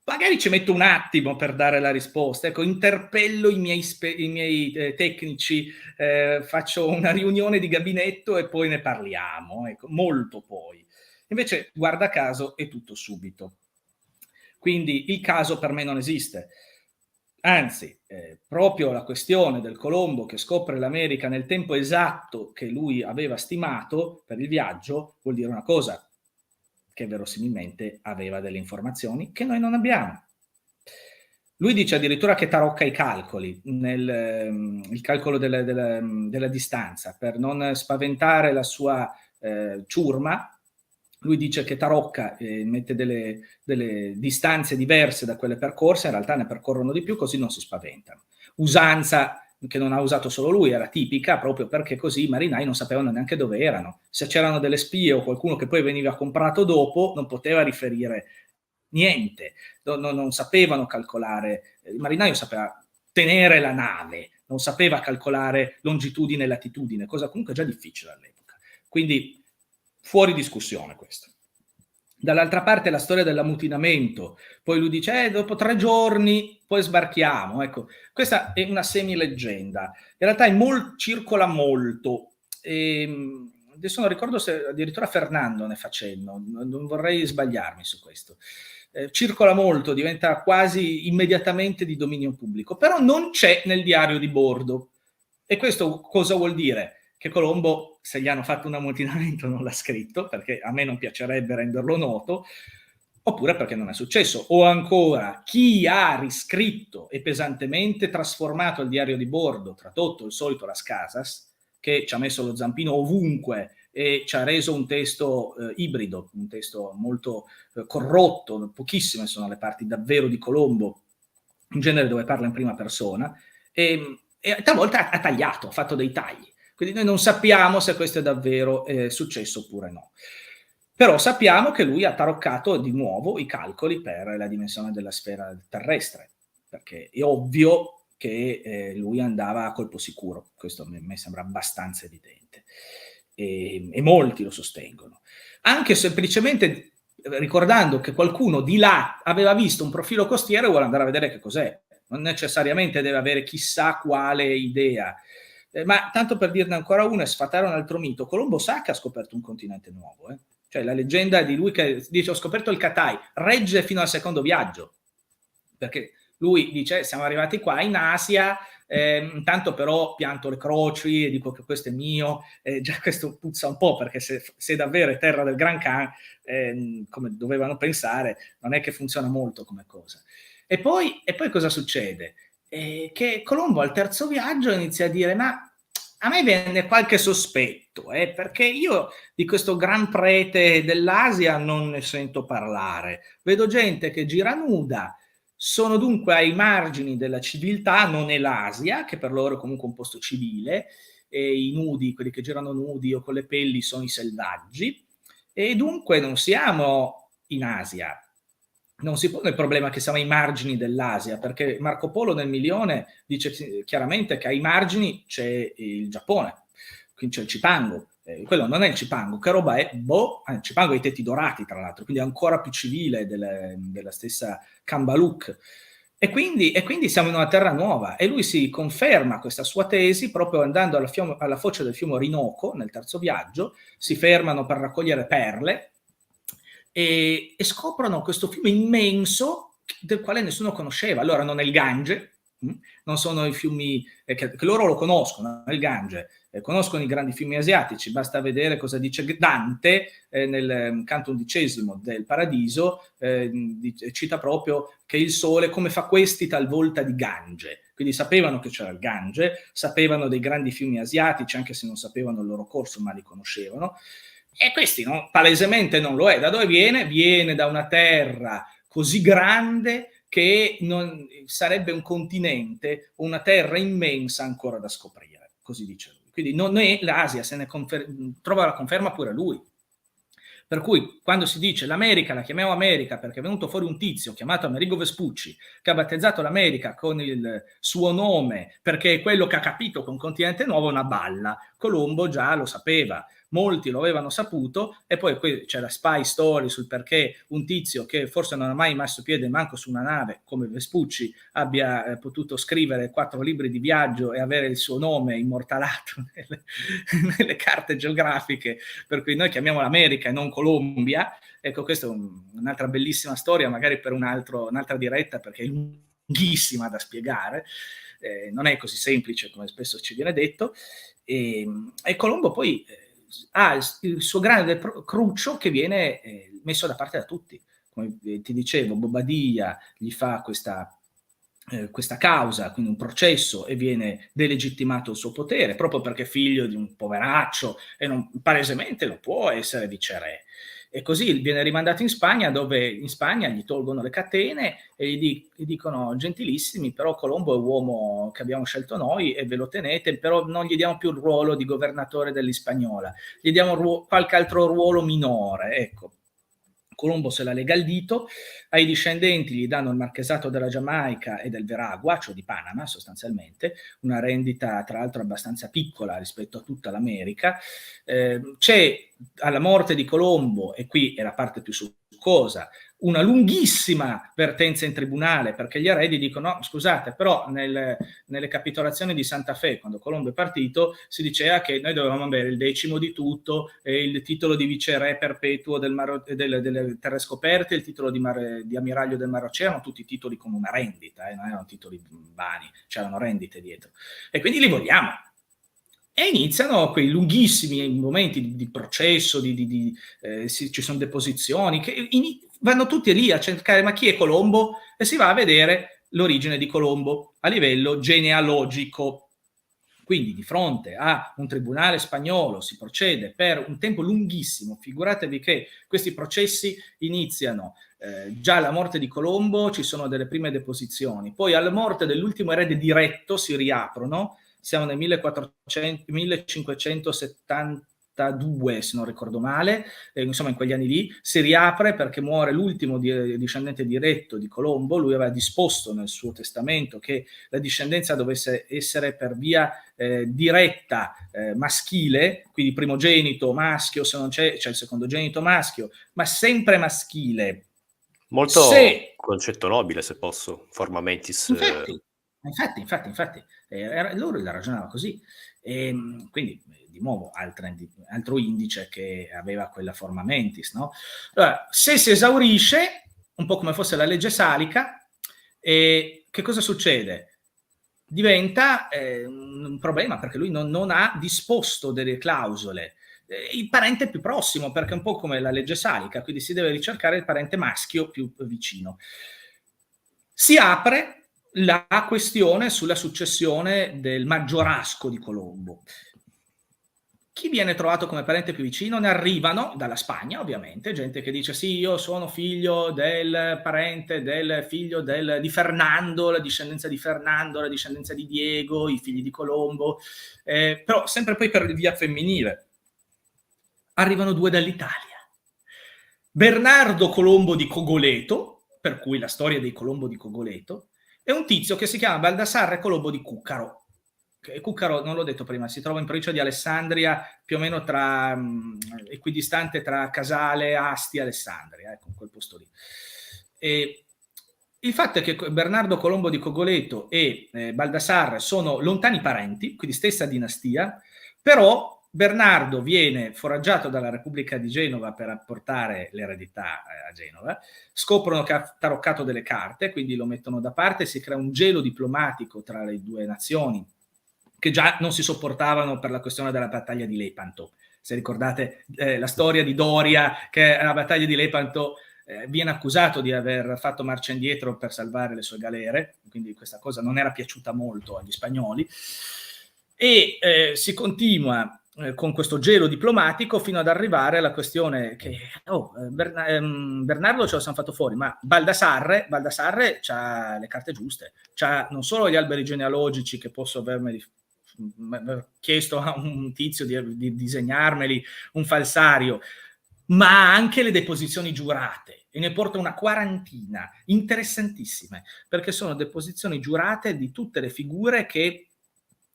Magari ci metto un attimo per dare la risposta, ecco, interpello i miei tecnici, faccio una riunione di gabinetto e poi ne parliamo, ecco, molto poi. Invece, guarda caso, è tutto subito. Quindi il caso per me non esiste. Anzi, proprio la questione del Colombo che scopre l'America nel tempo esatto che lui aveva stimato per il viaggio vuol dire una cosa, che verosimilmente aveva delle informazioni che noi non abbiamo. Lui dice addirittura che tarocca i calcoli, il calcolo della distanza, per non spaventare la sua ciurma. Lui dice che tarocca, mette delle distanze diverse da quelle percorse, in realtà ne percorrono di più, così non si spaventano. Usanza che non ha usato solo lui, era tipica, proprio perché così i marinai non sapevano neanche dove erano. Se c'erano delle spie o qualcuno che poi veniva comprato dopo, non poteva riferire niente, non sapevano calcolare. Il marinaio sapeva tenere la nave, non sapeva calcolare longitudine e latitudine, cosa comunque già difficile all'epoca. Quindi fuori discussione questo. Dall'altra parte la storia dell'ammutinamento, poi lui dice dopo 3 giorni poi sbarchiamo, ecco, questa è una semi-leggenda, in realtà circola molto, adesso non ricordo se addirittura Fernando ne fa cenno, non vorrei sbagliarmi su questo, circola molto, diventa quasi immediatamente di dominio pubblico, però non c'è nel diario di bordo, e questo cosa vuol dire? Che Colombo, se gli hanno fatto un ammutinamento, non l'ha scritto, perché a me non piacerebbe renderlo noto, oppure perché non è successo. O ancora, chi ha riscritto e pesantemente trasformato il diario di bordo, tradotto il solito Las Casas, che ci ha messo lo zampino ovunque e ci ha reso un testo ibrido, un testo molto corrotto, pochissime sono le parti davvero di Colombo, in genere dove parla in prima persona, e talvolta ha tagliato, ha fatto dei tagli. Quindi noi non sappiamo se questo è davvero successo oppure no. Però sappiamo che lui ha taroccato di nuovo i calcoli per la dimensione della sfera terrestre, perché è ovvio che lui andava a colpo sicuro, questo a me sembra abbastanza evidente, e molti lo sostengono. Anche semplicemente ricordando che qualcuno di là aveva visto un profilo costiero e vuole andare a vedere che cos'è, non necessariamente deve avere chissà quale idea. Ma tanto per dirne ancora una e sfatare un altro mito, Colombo sa che ha scoperto un continente nuovo, cioè la leggenda di lui che dice ho scoperto il Catai, regge fino al secondo viaggio, perché lui dice siamo arrivati qua in Asia, intanto però pianto le croci e dico che questo è mio, già questo puzza un po', perché se davvero è terra del Gran Khan, come dovevano pensare, non è che funziona molto come cosa. E poi cosa succede? Che Colombo al terzo viaggio inizia a dire ma a me viene qualche sospetto, perché io di questo gran prete dell'Asia non ne sento parlare, vedo gente che gira nuda, sono dunque ai margini della civiltà, non è l'Asia, che per loro è comunque un posto civile, e i nudi, quelli che girano nudi o con le pelli sono i selvaggi, e dunque non siamo in Asia. Non si pone il problema che siamo ai margini dell'Asia, perché Marco Polo nel Milione dice chiaramente che ai margini c'è il Giappone, quindi c'è il Cipango. Quello non è il Cipango, che roba è? Il Cipango ha i tetti dorati, tra l'altro, quindi è ancora più civile della stessa Kambaluk. E quindi siamo in una terra nuova, e lui si conferma questa sua tesi proprio andando alla foce del fiume Orinoco, nel terzo viaggio, si fermano per raccogliere perle, e scoprono questo fiume immenso del quale nessuno conosceva. Allora non è il Gange, non sono i fiumi che loro lo conoscono, il Gange, conoscono i grandi fiumi asiatici, basta vedere cosa dice Dante nel canto 11 del Paradiso, cita proprio che il sole come fa questi talvolta di Gange, quindi sapevano che c'era il Gange, sapevano dei grandi fiumi asiatici, anche se non sapevano il loro corso, ma li conoscevano. E questi palesemente non lo è. Da dove viene? Viene da una terra così grande che non sarebbe un continente, una terra immensa ancora da scoprire, così dice lui. Quindi non è l'Asia, se ne trova la conferma pure lui. Per cui quando si dice l'America la chiamiamo America perché è venuto fuori un tizio chiamato Amerigo Vespucci che ha battezzato l'America con il suo nome perché è quello che ha capito che un continente nuovo è una balla. Colombo già lo sapeva, molti lo avevano saputo, e poi c'è la spy story sul perché un tizio che forse non ha mai messo piede manco su una nave come Vespucci abbia potuto scrivere 4 libri di viaggio e avere il suo nome immortalato nelle carte geografiche, per cui noi chiamiamo l'America e non Colombia. Ecco, questa è un'altra bellissima storia, magari per un'altra diretta, perché è lunghissima da spiegare, non è così semplice come spesso ci viene detto, e Colombo poi ha il suo grande cruccio che viene messo da parte da tutti. Come ti dicevo, Bobadilla gli fa questa questa causa, quindi un processo, e viene delegittimato il suo potere, proprio perché è figlio di un poveraccio e palesemente non può essere viceré. E così viene rimandato in Spagna, dove in Spagna gli tolgono le catene e gli dicono: gentilissimi, però Colombo è uomo che abbiamo scelto noi e ve lo tenete, però non gli diamo più il ruolo di governatore dell'Hispaniola, gli diamo qualche altro ruolo minore, ecco. Colombo se la lega al dito, ai discendenti gli danno il marchesato della Giamaica e del Veragua, cioè di Panama sostanzialmente, una rendita tra l'altro abbastanza piccola rispetto a tutta l'America. C'è alla morte di Colombo, e qui è la parte più succosa, una lunghissima vertenza in tribunale, perché gli eredi dicono: no, scusate, però nelle capitolazioni di Santa Fe, quando Colombo è partito, si diceva che noi dovevamo avere il 10° di tutto, il titolo di viceré perpetuo delle terre scoperte, il titolo di ammiraglio del Mar Oceano, tutti titoli con una rendita, non erano titoli vani, c'erano rendite dietro. E quindi li vogliamo. E iniziano quei lunghissimi momenti di processo, ci sono deposizioni, che vanno tutti lì a cercare ma chi è Colombo, e si va a vedere l'origine di Colombo a livello genealogico. Quindi di fronte a un tribunale spagnolo si procede per un tempo lunghissimo. Figuratevi che questi processi iniziano già alla morte di Colombo, ci sono delle prime deposizioni, poi alla morte dell'ultimo erede diretto si riaprono. Siamo nel 1572, se non ricordo male, insomma in quegli anni lì, si riapre perché muore l'ultimo discendente diretto di Colombo. Lui aveva disposto nel suo testamento che la discendenza dovesse essere per via diretta maschile, quindi primogenito maschio, se non c'è il secondogenito maschio, ma sempre maschile. Molto concetto nobile, se posso, forma mentis. Infatti, lui la ragionava così. E, quindi, di nuovo, altro indice che aveva quella forma mentis, no? Allora, se si esaurisce, un po' come fosse la legge salica, che cosa succede? Diventa un problema, perché lui non ha disposto delle clausole. Il parente più prossimo, perché è un po' come la legge salica, quindi si deve ricercare il parente maschio più vicino. Si apre la questione sulla successione del maggiorasco di Colombo. Chi viene trovato come parente più vicino? Ne arrivano dalla Spagna, ovviamente, gente che dice: sì, io sono figlio del parente del figlio di Fernando, la discendenza di Fernando, la discendenza di Diego, i figli di Colombo, però sempre poi per via femminile. Arrivano 2 dall'Italia. Bernardo Colombo di Cogoleto, per cui la storia dei Colombo di Cogoleto, e un tizio che si chiama Baldassarre Colombo di Cuccaro. Cuccaro, non l'ho detto prima, si trova in provincia di Alessandria, più o meno equidistante tra Casale, Asti e Alessandria, ecco, quel posto lì. E il fatto è che Bernardo Colombo di Cogoleto e Baldassarre sono lontani parenti, quindi stessa dinastia, però Bernardo viene foraggiato dalla Repubblica di Genova per apportare l'eredità a Genova, scoprono che ha taroccato delle carte, quindi lo mettono da parte, si crea un gelo diplomatico tra le due nazioni, che già non si sopportavano per la questione della battaglia di Lepanto. Se ricordate la storia di Doria, che alla battaglia di Lepanto viene accusato di aver fatto marcia indietro per salvare le sue galere, quindi questa cosa non era piaciuta molto agli spagnoli, e si continua con questo gelo diplomatico fino ad arrivare alla questione che Bernardo ce lo siamo fatto fuori, ma Baldassarre c'ha le carte giuste, c'ha non solo gli alberi genealogici che posso avermeli chiesto a un tizio di disegnarmeli, un falsario, ma anche le deposizioni giurate, e ne porta una quarantina, interessantissime, perché sono deposizioni giurate di tutte le figure che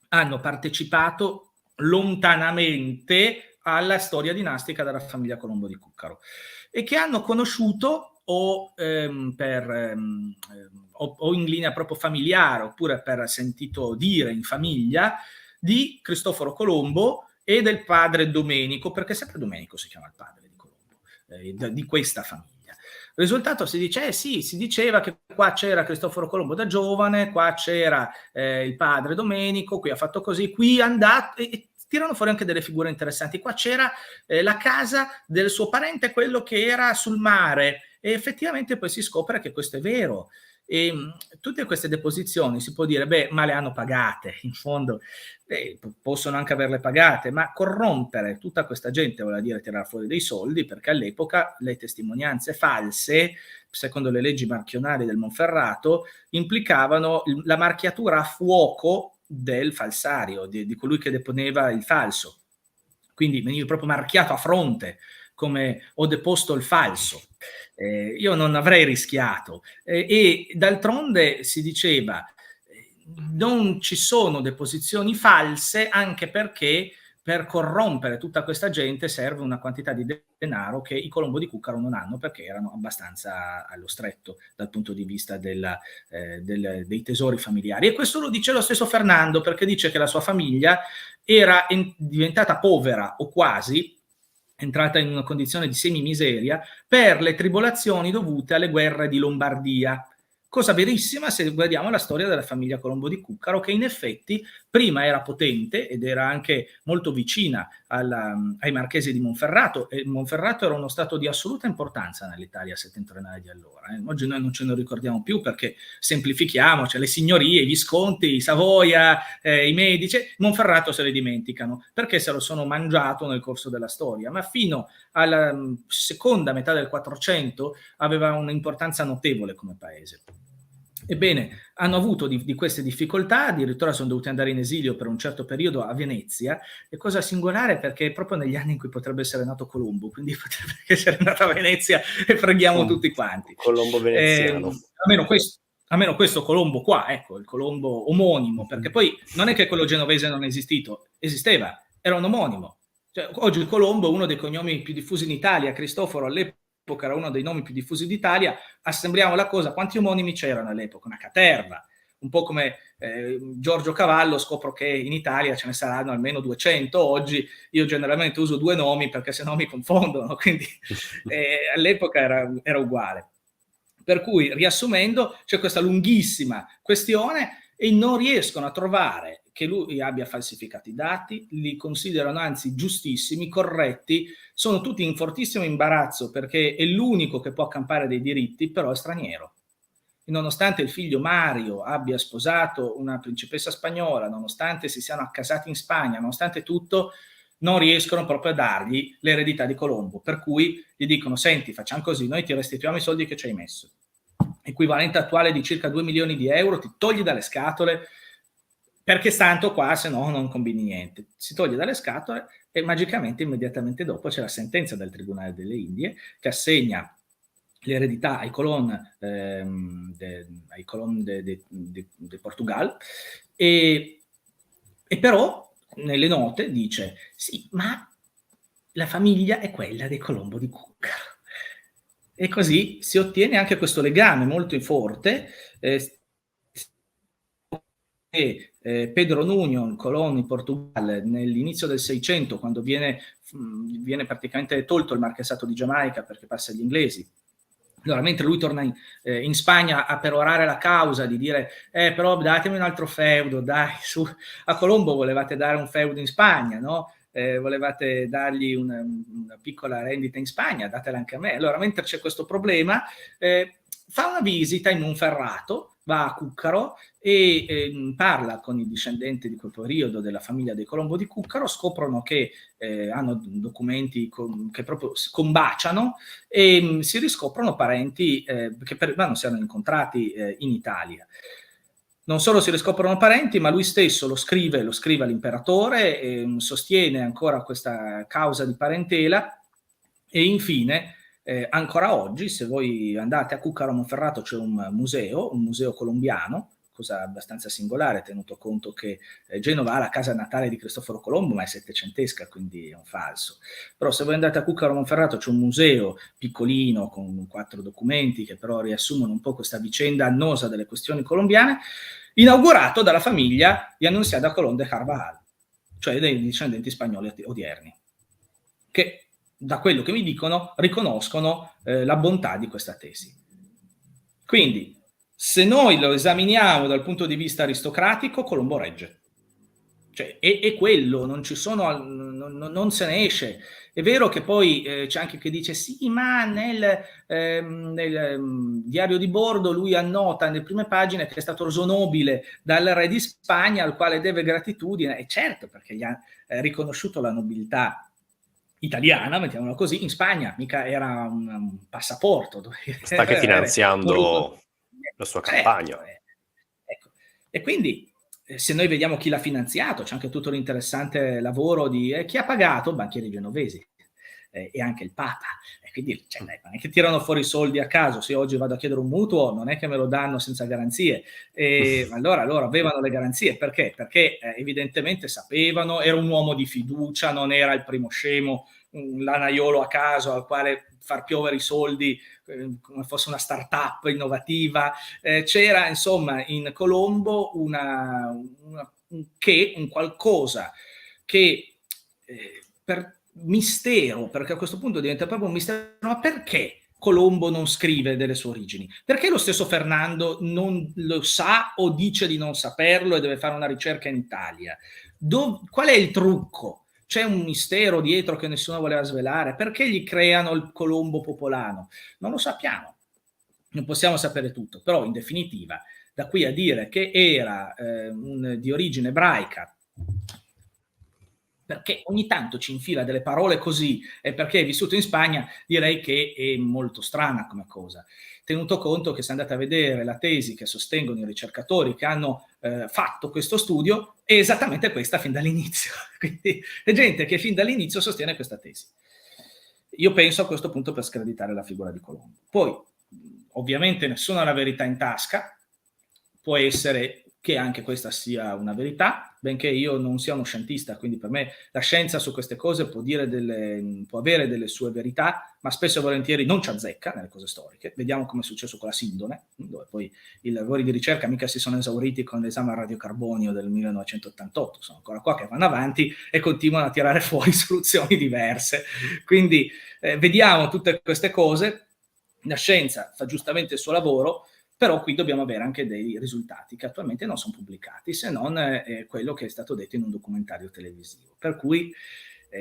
hanno partecipato lontanamente alla storia dinastica della famiglia Colombo di Cuccaro e che hanno conosciuto o in linea proprio familiare oppure per sentito dire in famiglia di Cristoforo Colombo e del padre Domenico, perché sempre Domenico si chiama il padre di Colombo, di questa famiglia. Il risultato si dice, sì, si diceva che qua c'era Cristoforo Colombo da giovane, qua c'era il padre Domenico, qui ha fatto così, qui è andato, e tirano fuori anche delle figure interessanti. Qua c'era la casa del suo parente, quello che era sul mare, e effettivamente poi si scopre che questo è vero. E tutte queste deposizioni si può dire, beh, ma le hanno pagate, in fondo possono anche averle pagate, ma corrompere tutta questa gente vuol dire tirare fuori dei soldi, perché all'epoca le testimonianze false, secondo le leggi marchionali del Monferrato, implicavano la marchiatura a fuoco del falsario, di colui che deponeva il falso. Quindi veniva proprio marchiato a fronte, come ho deposto il falso. Io non avrei rischiato. E d'altronde si diceva non ci sono deposizioni false, anche perché per corrompere tutta questa gente serve una quantità di denaro che i Colombo di Cuccaro non hanno, perché erano abbastanza allo stretto dal punto di vista dei tesori familiari. E questo lo dice lo stesso Fernando, perché dice che la sua famiglia era diventata povera o quasi, entrata in una condizione di semimiseria per le tribolazioni dovute alle guerre di Lombardia. Cosa verissima se guardiamo la storia della famiglia Colombo di Cuccaro, che in effetti prima era potente ed era anche molto vicina ai marchesi di Monferrato, e Monferrato era uno stato di assoluta importanza nell'Italia settentrionale di allora. Oggi noi non ce ne ricordiamo più perché semplifichiamo, cioè le signorie, i visconti, i Savoia, i Medici, Monferrato se le dimenticano perché se lo sono mangiato nel corso della storia, ma fino alla seconda metà del 400 aveva un'importanza notevole come paese. Ebbene, hanno avuto di queste difficoltà, addirittura sono dovuti andare in esilio per un certo periodo a Venezia, e cosa singolare perché è proprio negli anni in cui potrebbe essere nato Colombo, quindi potrebbe essere nato a Venezia e preghiamo tutti quanti. Colombo veneziano. Almeno questo Colombo qua, ecco, il Colombo omonimo, perché poi non è che quello genovese non è esisteva, era un omonimo. Cioè, oggi il Colombo è uno dei cognomi più diffusi in Italia, Cristoforo all'epoca era uno dei nomi più diffusi d'Italia. Assembliamo la cosa, quanti omonimi c'erano all'epoca? Una caterva, un po' come Giorgio Cavallo, scopro che in Italia ce ne saranno almeno 200 oggi, io generalmente uso 2 nomi perché sennò mi confondono, quindi all'epoca era uguale. Per cui, riassumendo, c'è questa lunghissima questione e non riescono a trovare che lui abbia falsificato i dati, li considerano anzi giustissimi, corretti, sono tutti in fortissimo imbarazzo perché è l'unico che può accampare dei diritti, però è straniero. E nonostante il figlio Mario abbia sposato una principessa spagnola, nonostante si siano accasati in Spagna, nonostante tutto, non riescono proprio a dargli l'eredità di Colombo, per cui gli dicono: senti, facciamo così, noi ti restituiamo i soldi che ci hai messo, equivalente attuale di circa 2 milioni di euro, ti togli dalle scatole, perché tanto qua se no non combini niente. Si toglie dalle scatole e magicamente immediatamente dopo c'è la sentenza del Tribunale delle Indie che assegna l'eredità ai colon de Portugal, e però nelle note dice sì, ma la famiglia è quella dei Colombo di Cuccaro. E così si ottiene anche questo legame molto forte. Pedro Nuño, colono in Portogallo, nell'inizio del 600, quando viene praticamente tolto il marchesato di Giamaica perché passa agli inglesi. Allora, mentre lui torna in Spagna a perorare la causa, di dire però datemi un altro feudo, dai, su. A Colombo volevate dare un feudo in Spagna, no? Volevate dargli una piccola rendita in Spagna, datela anche a me. Allora, mentre c'è questo problema, fa una visita in Monferrato, va a Cuccaro e parla con i discendenti di quel periodo della famiglia dei Colombo di Cuccaro, scoprono che hanno documenti che proprio combaciano e si riscoprono parenti che prima non si erano incontrati in Italia. Non solo si riscoprono parenti, ma lui stesso lo scrive all'imperatore e sostiene ancora questa causa di parentela. E infine, ancora oggi, se voi andate a Cuccaro Monferrato, c'è un museo colombiano, cosa abbastanza singolare, tenuto conto che Genova ha la casa natale di Cristoforo Colombo, ma è settecentesca, quindi è un falso. Però se voi andate a Cuccaro Monferrato c'è un museo piccolino con 4 documenti che però riassumono un po' questa vicenda annosa delle questioni colombiane, inaugurato dalla famiglia di Anunciada Colón de Carvajal, cioè dei discendenti spagnoli odierni, che da quello che mi dicono riconoscono la bontà di questa tesi. Quindi, se noi lo esaminiamo dal punto di vista aristocratico, Colombo regge. Cioè, è quello, non ci sono, non se ne esce. È vero che poi c'è anche chi dice sì, ma nel diario di bordo lui annota nelle prime pagine che è stato reso nobile dal re di Spagna al quale deve gratitudine, e certo perché gli ha riconosciuto la nobiltà italiana, mettiamola così, in Spagna mica era un passaporto, Sta anche voluto. finanziando la sua Certo, campagna. ecco. E quindi se noi vediamo chi l'ha finanziato, c'è anche tutto l'interessante lavoro di chi ha pagato, banchieri genovesi e anche il Papa. E quindi cioè, non è che tirano fuori soldi a caso. Se oggi vado a chiedere un mutuo, non è che me lo danno senza garanzie. Allora loro avevano le garanzie. Perché? Perché evidentemente sapevano, era un uomo di fiducia, non era il primo scemo, un lanaiolo a caso al quale far piovere i soldi come fosse una startup innovativa. C'era insomma in Colombo un qualcosa che per mistero, perché a questo punto diventa proprio un mistero, ma perché Colombo non scrive delle sue origini? Perché lo stesso Fernando non lo sa o dice di non saperlo e deve fare una ricerca in Italia? Qual è il trucco? C'è un mistero dietro che nessuno voleva svelare? Perché gli creano il Colombo popolano? Non lo sappiamo, non possiamo sapere tutto, però in definitiva, da qui a dire che era di origine ebraica, perché ogni tanto ci infila delle parole così, e perché è vissuto in Spagna, direi che è molto strana come cosa. Tenuto conto che se andate a vedere la tesi che sostengono i ricercatori che hanno fatto questo studio, è esattamente questa fin dall'inizio. Quindi è gente che fin dall'inizio sostiene questa tesi. Io penso a questo punto per screditare la figura di Colombo. Poi, ovviamente, nessuno ha la verità in tasca, può essere che anche questa sia una verità, benché io non sia uno scientista, quindi per me la scienza su queste cose può avere delle sue verità, ma spesso e volentieri non ci azzecca nelle cose storiche. Vediamo come è successo con la Sindone, dove poi i lavori di ricerca mica si sono esauriti con l'esame a radiocarbonio del 1988, sono ancora qua che vanno avanti e continuano a tirare fuori soluzioni diverse. Quindi vediamo tutte queste cose, la scienza fa giustamente il suo lavoro, però qui dobbiamo avere anche dei risultati che attualmente non sono pubblicati, se non quello che è stato detto in un documentario televisivo. Per cui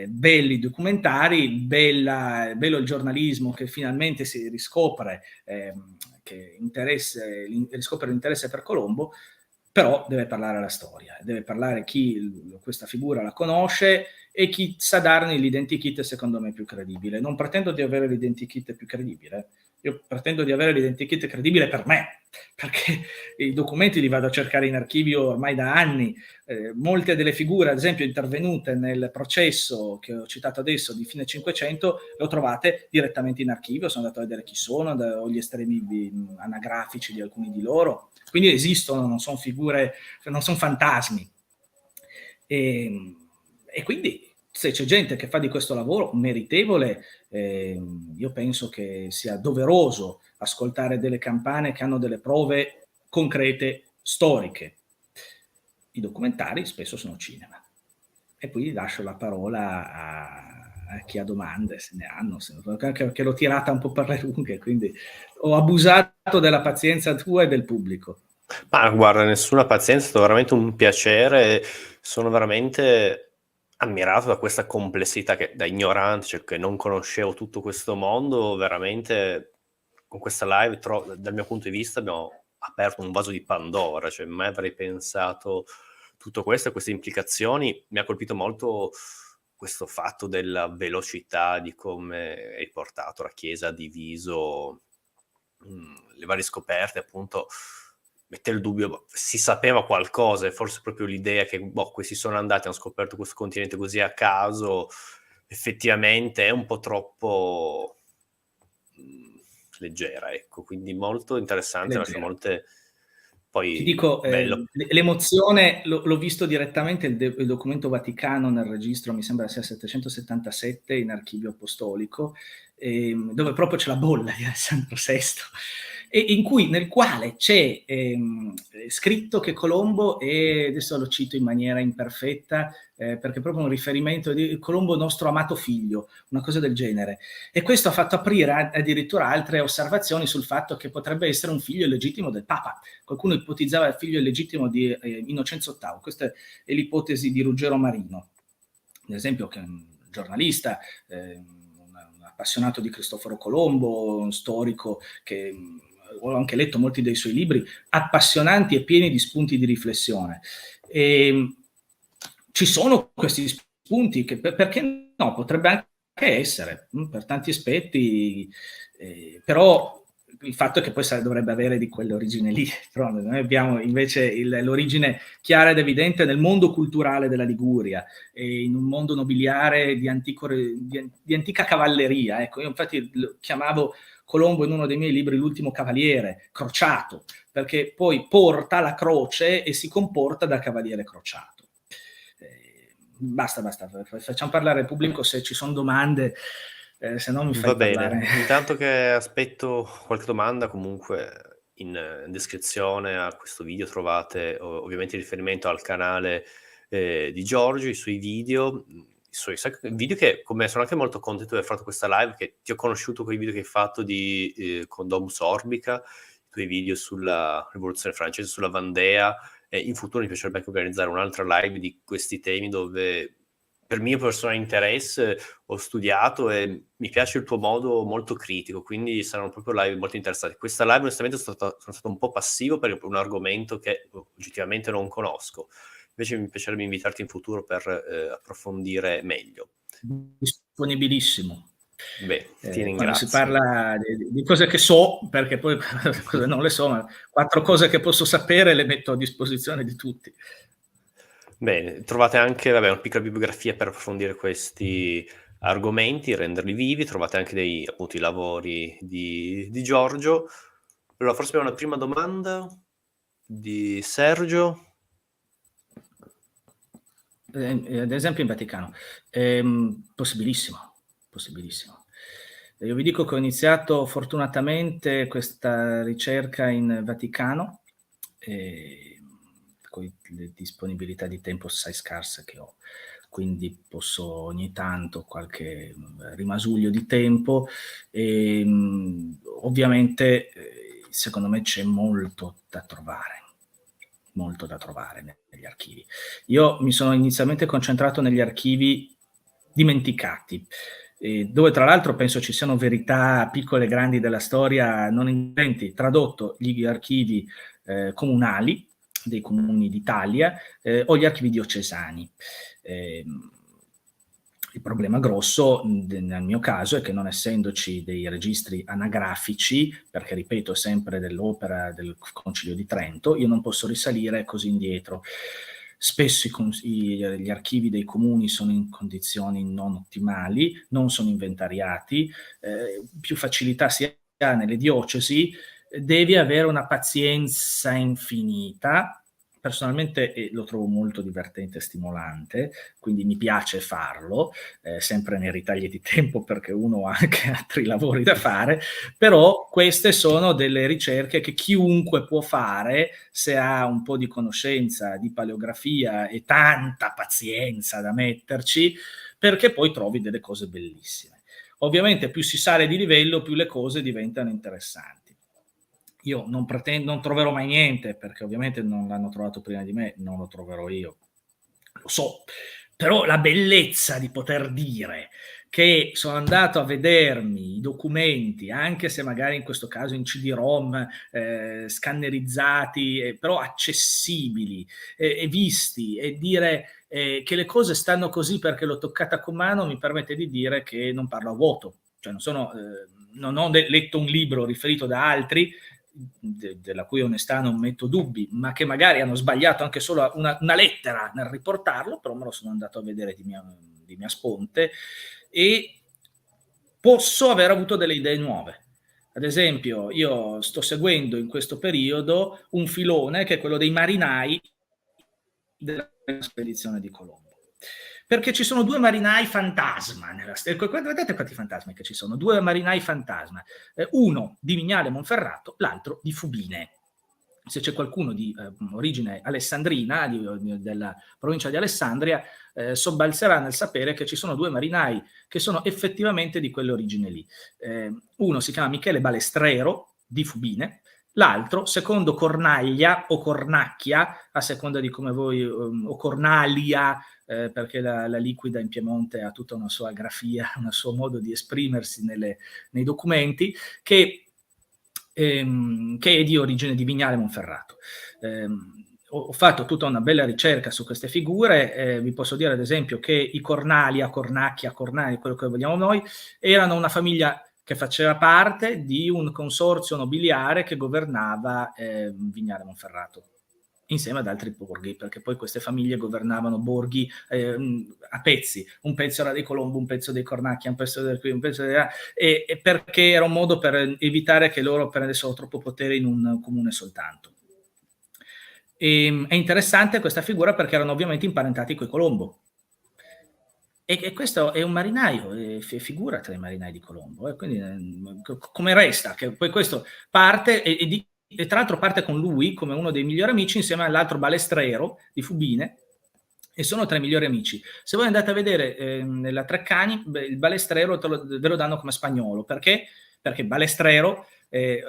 belli documentari, bello il giornalismo che finalmente si riscopre, che riscopre l'interesse per Colombo, però deve parlare la storia, deve parlare chi questa figura la conosce e chi sa darne l'identikit secondo me più credibile. Non pretendo di avere l'identikit più credibile, io pretendo di avere l'identikit credibile per me, perché i documenti li vado a cercare in archivio ormai da anni. Molte delle figure, ad esempio, intervenute nel processo che ho citato adesso di fine 500, le ho trovate direttamente in archivio, sono andato a vedere chi sono, ho gli estremi anagrafici di alcuni di loro, quindi esistono, non sono figure, non sono fantasmi. E quindi se c'è gente che fa di questo lavoro meritevole, io penso che sia doveroso ascoltare delle campane che hanno delle prove concrete, storiche. I documentari spesso sono cinema. E poi lascio la parola a chi ha domande, se ne hanno, che l'ho tirata un po' per le lunghe, quindi ho abusato della pazienza tua e del pubblico. Ma guarda, nessuna pazienza, è stato veramente un piacere, sono veramente ammirato da questa complessità che da ignorante, cioè che non conoscevo tutto questo mondo, veramente con questa live dal mio punto di vista abbiamo aperto un vaso di Pandora, cioè mai avrei pensato tutto questo e queste implicazioni. Mi ha colpito molto questo fatto della velocità di come hai portato la Chiesa a diviso le varie scoperte, appunto mette il dubbio, si sapeva qualcosa e forse proprio l'idea che questi sono andati, hanno scoperto questo continente così a caso, effettivamente è un po' troppo leggera, ecco, quindi molto interessante, lascia molte... Poi, ti dico, l'emozione, l'ho visto direttamente il documento Vaticano nel registro, mi sembra sia 777 in archivio apostolico, dove proprio c'è la bolla di Alessandro VI. nel quale c'è scritto che Colombo, e adesso lo cito in maniera imperfetta, perché è proprio un riferimento di Colombo nostro amato figlio, una cosa del genere. E questo ha fatto aprire addirittura altre osservazioni sul fatto che potrebbe essere un figlio illegittimo del Papa. Qualcuno ipotizzava il figlio illegittimo di Innocenzo VIII. Questa è l'ipotesi di Ruggero Marino, ad esempio, che è un giornalista, un appassionato di Cristoforo Colombo, un storico che ho anche letto molti dei suoi libri, appassionanti e pieni di spunti di riflessione. Ci sono questi spunti che, perché no, potrebbe anche essere, per tanti aspetti, però il fatto è che poi dovrebbe avere di quell'origine lì, però noi abbiamo invece l'origine chiara ed evidente nel mondo culturale della Liguria, e in un mondo nobiliare di antica cavalleria. Ecco, io infatti lo chiamavo Colombo in uno dei miei libri l'ultimo cavaliere, crociato, perché poi porta la croce e si comporta da cavaliere crociato. Basta, facciamo parlare il pubblico se ci sono domande, se no mi fai Va bene, parlare. intanto che aspetto qualche domanda, comunque in descrizione a questo video trovate ovviamente il riferimento al canale di Giorgio, i suoi video, video che, come sono anche molto contento di aver fatto questa live, che ti ho conosciuto con i video che hai fatto con Domus Orbica, i tuoi video sulla rivoluzione francese, sulla Vandea, e in futuro mi piacerebbe anche organizzare un'altra live di questi temi dove per mio personale interesse ho studiato e mi piace il tuo modo molto critico, quindi saranno proprio live molto interessanti. Questa live onestamente sono stato un po' passivo perché è un argomento che oggettivamente non conosco. Invece mi piacerebbe invitarti in futuro per approfondire meglio. Disponibilissimo. Beh, ti ringrazio. Quando si parla di cose che so, perché poi cose non le so, ma 4 cose che posso sapere le metto a disposizione di tutti. Bene, trovate anche una piccola bibliografia per approfondire questi argomenti, renderli vivi, trovate anche appunto i lavori di Giorgio. Allora, forse abbiamo una prima domanda di Sergio. Ad esempio in Vaticano. Possibilissimo. Io vi dico che ho iniziato fortunatamente questa ricerca in Vaticano, con le disponibilità di tempo assai scarse che ho, quindi posso ogni tanto qualche rimasuglio di tempo, e ovviamente secondo me c'è molto da trovare negli archivi. Io mi sono inizialmente concentrato negli archivi dimenticati, dove tra l'altro penso ci siano verità piccole e grandi della storia non inventi, tradotto gli archivi comunali dei comuni d'Italia o gli archivi diocesani. Il problema grosso nel mio caso è che, non essendoci dei registri anagrafici, perché ripeto sempre dell'opera del Concilio di Trento, io non posso risalire così indietro. Spesso gli archivi dei comuni sono in condizioni non ottimali, non sono inventariati, più facilità si ha nelle diocesi, devi avere una pazienza infinita. Personalmente lo trovo molto divertente e stimolante, quindi mi piace farlo, sempre nei ritagli di tempo perché uno ha anche altri lavori da fare, però queste sono delle ricerche che chiunque può fare se ha un po' di conoscenza di paleografia e tanta pazienza da metterci, perché poi trovi delle cose bellissime. Ovviamente più si sale di livello, più le cose diventano interessanti. Io non troverò mai niente, perché ovviamente non l'hanno trovato prima di me, non lo troverò io, lo so, però la bellezza di poter dire che sono andato a vedermi i documenti, anche se magari in questo caso in CD-ROM, scannerizzati, però accessibili, e visti, e dire che le cose stanno così perché l'ho toccata con mano, mi permette di dire che non parlo a vuoto, cioè non ho letto un libro riferito da altri, della cui onestà non metto dubbi, ma che magari hanno sbagliato anche solo una lettera nel riportarlo, però me lo sono andato a vedere di mia sponte, e posso aver avuto delle idee nuove. Ad esempio, io sto seguendo in questo periodo un filone che è quello dei marinai della spedizione di Colombo, Perché ci sono due marinai fantasma nella storia. Guardate quanti fantasmi che ci sono, due marinai fantasma, uno di Vignale Monferrato, l'altro di Fubine. Se c'è qualcuno di origine alessandrina, della provincia di Alessandria, sobbalzerà nel sapere che ci sono due marinai che sono effettivamente di quell'origine lì. Uno si chiama Michele Balestrero, di Fubine, l'altro, secondo Cornaglia o Cornacchia, a seconda di come voi, o Cornalia, perché la liquida in Piemonte ha tutta una sua grafia, un suo modo di esprimersi nei documenti, che è di origine di Vignale Monferrato. Ho fatto tutta una bella ricerca su queste figure, vi posso dire ad esempio che i Cornalia, Cornacchia, Cornali, quello che vogliamo noi, erano una famiglia che faceva parte di un consorzio nobiliare che governava Vignale Monferrato, insieme ad altri borghi, perché poi queste famiglie governavano borghi a pezzi, un pezzo era dei Colombo, un pezzo dei Cornacchia, un pezzo del qui, un pezzo e perché era un modo per evitare che loro prendessero troppo potere in un comune soltanto. È interessante questa figura perché erano ovviamente imparentati coi Colombo. E questo è un marinaio, figura tra i marinai di Colombo. Quindi, come resta? Che poi questo parte e tra l'altro parte con lui come uno dei migliori amici insieme all'altro Balestrero di Fubine, e sono tra i migliori amici. Se voi andate a vedere nella Treccani, il Balestrero ve lo danno come spagnolo. Perché? Perché Balestrero,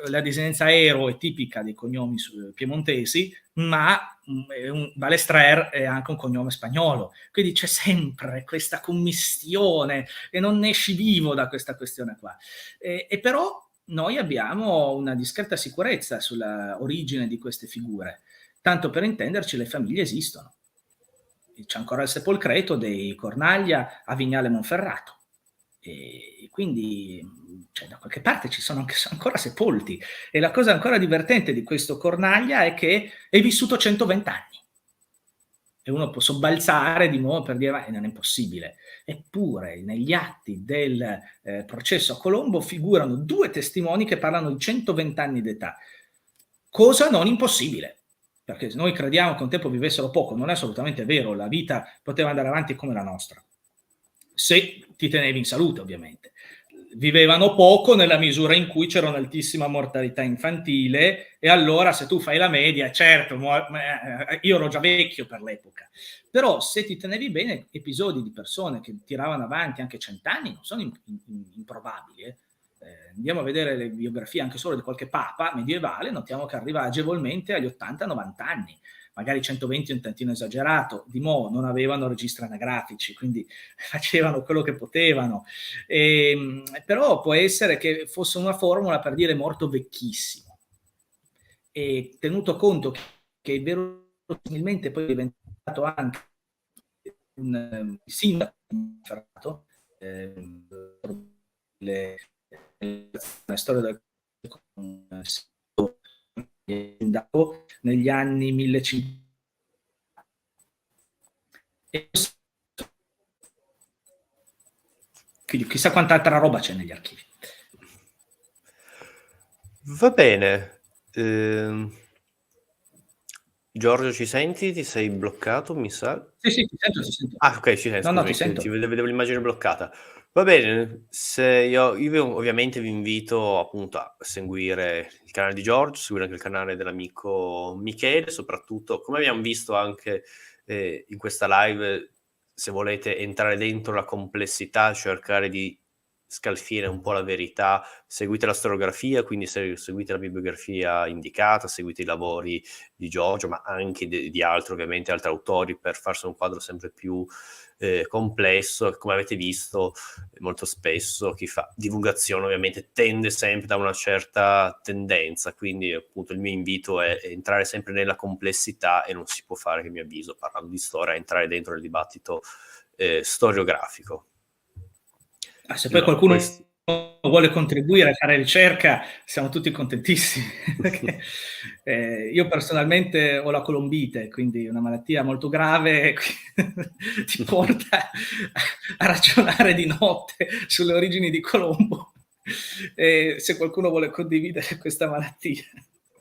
la desinenza ero è tipica dei cognomi piemontesi, ma Balestrer è anche un cognome spagnolo, quindi c'è sempre questa commistione e non ne esci vivo da questa questione qua. E però noi abbiamo una discreta sicurezza sulla origine di queste figure, tanto per intenderci le famiglie esistono. C'è ancora il sepolcreto dei Cornaglia a Vignale Monferrato, e quindi cioè, da qualche parte ci sono ancora sepolti, e la cosa ancora divertente di questo Cornaglia è che è vissuto 120 anni e uno può sobbalzare di nuovo per dire ma non è possibile, eppure negli atti del processo a Colombo figurano due testimoni che parlano di 120 anni d'età, cosa non impossibile, perché noi crediamo che un tempo vivessero poco, non è assolutamente vero, la vita poteva andare avanti come la nostra, se ti tenevi in salute ovviamente. Vivevano poco nella misura in cui c'era un'altissima mortalità infantile, e allora se tu fai la media, certo, io ero già vecchio per l'epoca, però se ti tenevi bene, episodi di persone che tiravano avanti anche 100 anni non sono improbabili. Andiamo a vedere le biografie anche solo di qualche papa medievale, notiamo che arriva agevolmente agli 80-90 anni, magari 120 un tantino esagerato, di nuovo non avevano registri anagrafici, quindi facevano quello che potevano, però può essere che fosse una formula per dire morto vecchissimo, e tenuto conto che verosimilmente poi è diventato anche un sindaco la storia del sindaco negli anni 1500, quindi chissà quanta altra roba c'è negli archivi. Va bene. Giorgio, ci senti? Ti sei bloccato, mi sa? Sì, ti sento, ti sento. Ah, ok, ci sento. No, ti sento. Ti vedevo l'immagine bloccata. Va bene, io ovviamente vi invito appunto a seguire il canale di Giorgio, seguire anche il canale dell'amico Michele, soprattutto, come abbiamo visto anche in questa live, se volete entrare dentro la complessità, cercare di scalfire un po' la verità, seguite la storiografia, quindi seguite la bibliografia indicata, seguite i lavori di Giorgio, ma anche di altri, ovviamente, altri autori, per farsi un quadro sempre più complesso. Come avete visto, molto spesso chi fa divulgazione ovviamente tende sempre da una certa tendenza, quindi appunto il mio invito è entrare sempre nella complessità, e non si può fare, che a mio avviso, parlando di storia, entrare dentro il dibattito storiografico. Se poi qualcuno vuole contribuire a fare ricerca, siamo tutti contentissimi. Perché, io personalmente ho la colombite, quindi una malattia molto grave, ti porta a ragionare di notte sulle origini di Colombo. E se qualcuno vuole condividere questa malattia,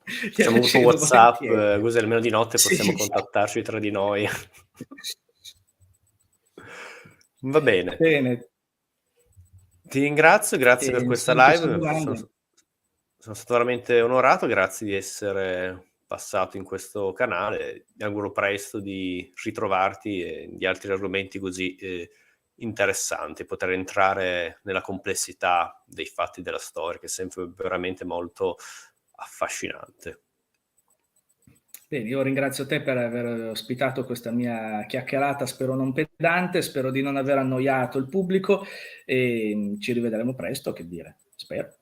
facciamo un WhatsApp, così almeno di notte possiamo contattarci tra di noi. Va bene. Bene. Ti ringrazio, grazie per questa Se non ci sono live. domande. Sono stato veramente onorato, grazie di essere passato in questo canale. Mi auguro presto di ritrovarti e di altri argomenti così interessanti, poter entrare nella complessità dei fatti della storia, che è sempre veramente molto affascinante. Bene, io ringrazio te per aver ospitato questa mia chiacchierata, spero non pedante, spero di non aver annoiato il pubblico e ci rivedremo presto, che dire, spero.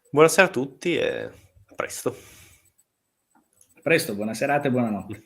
Buonasera a tutti e a presto. A presto, buona serata e buonanotte.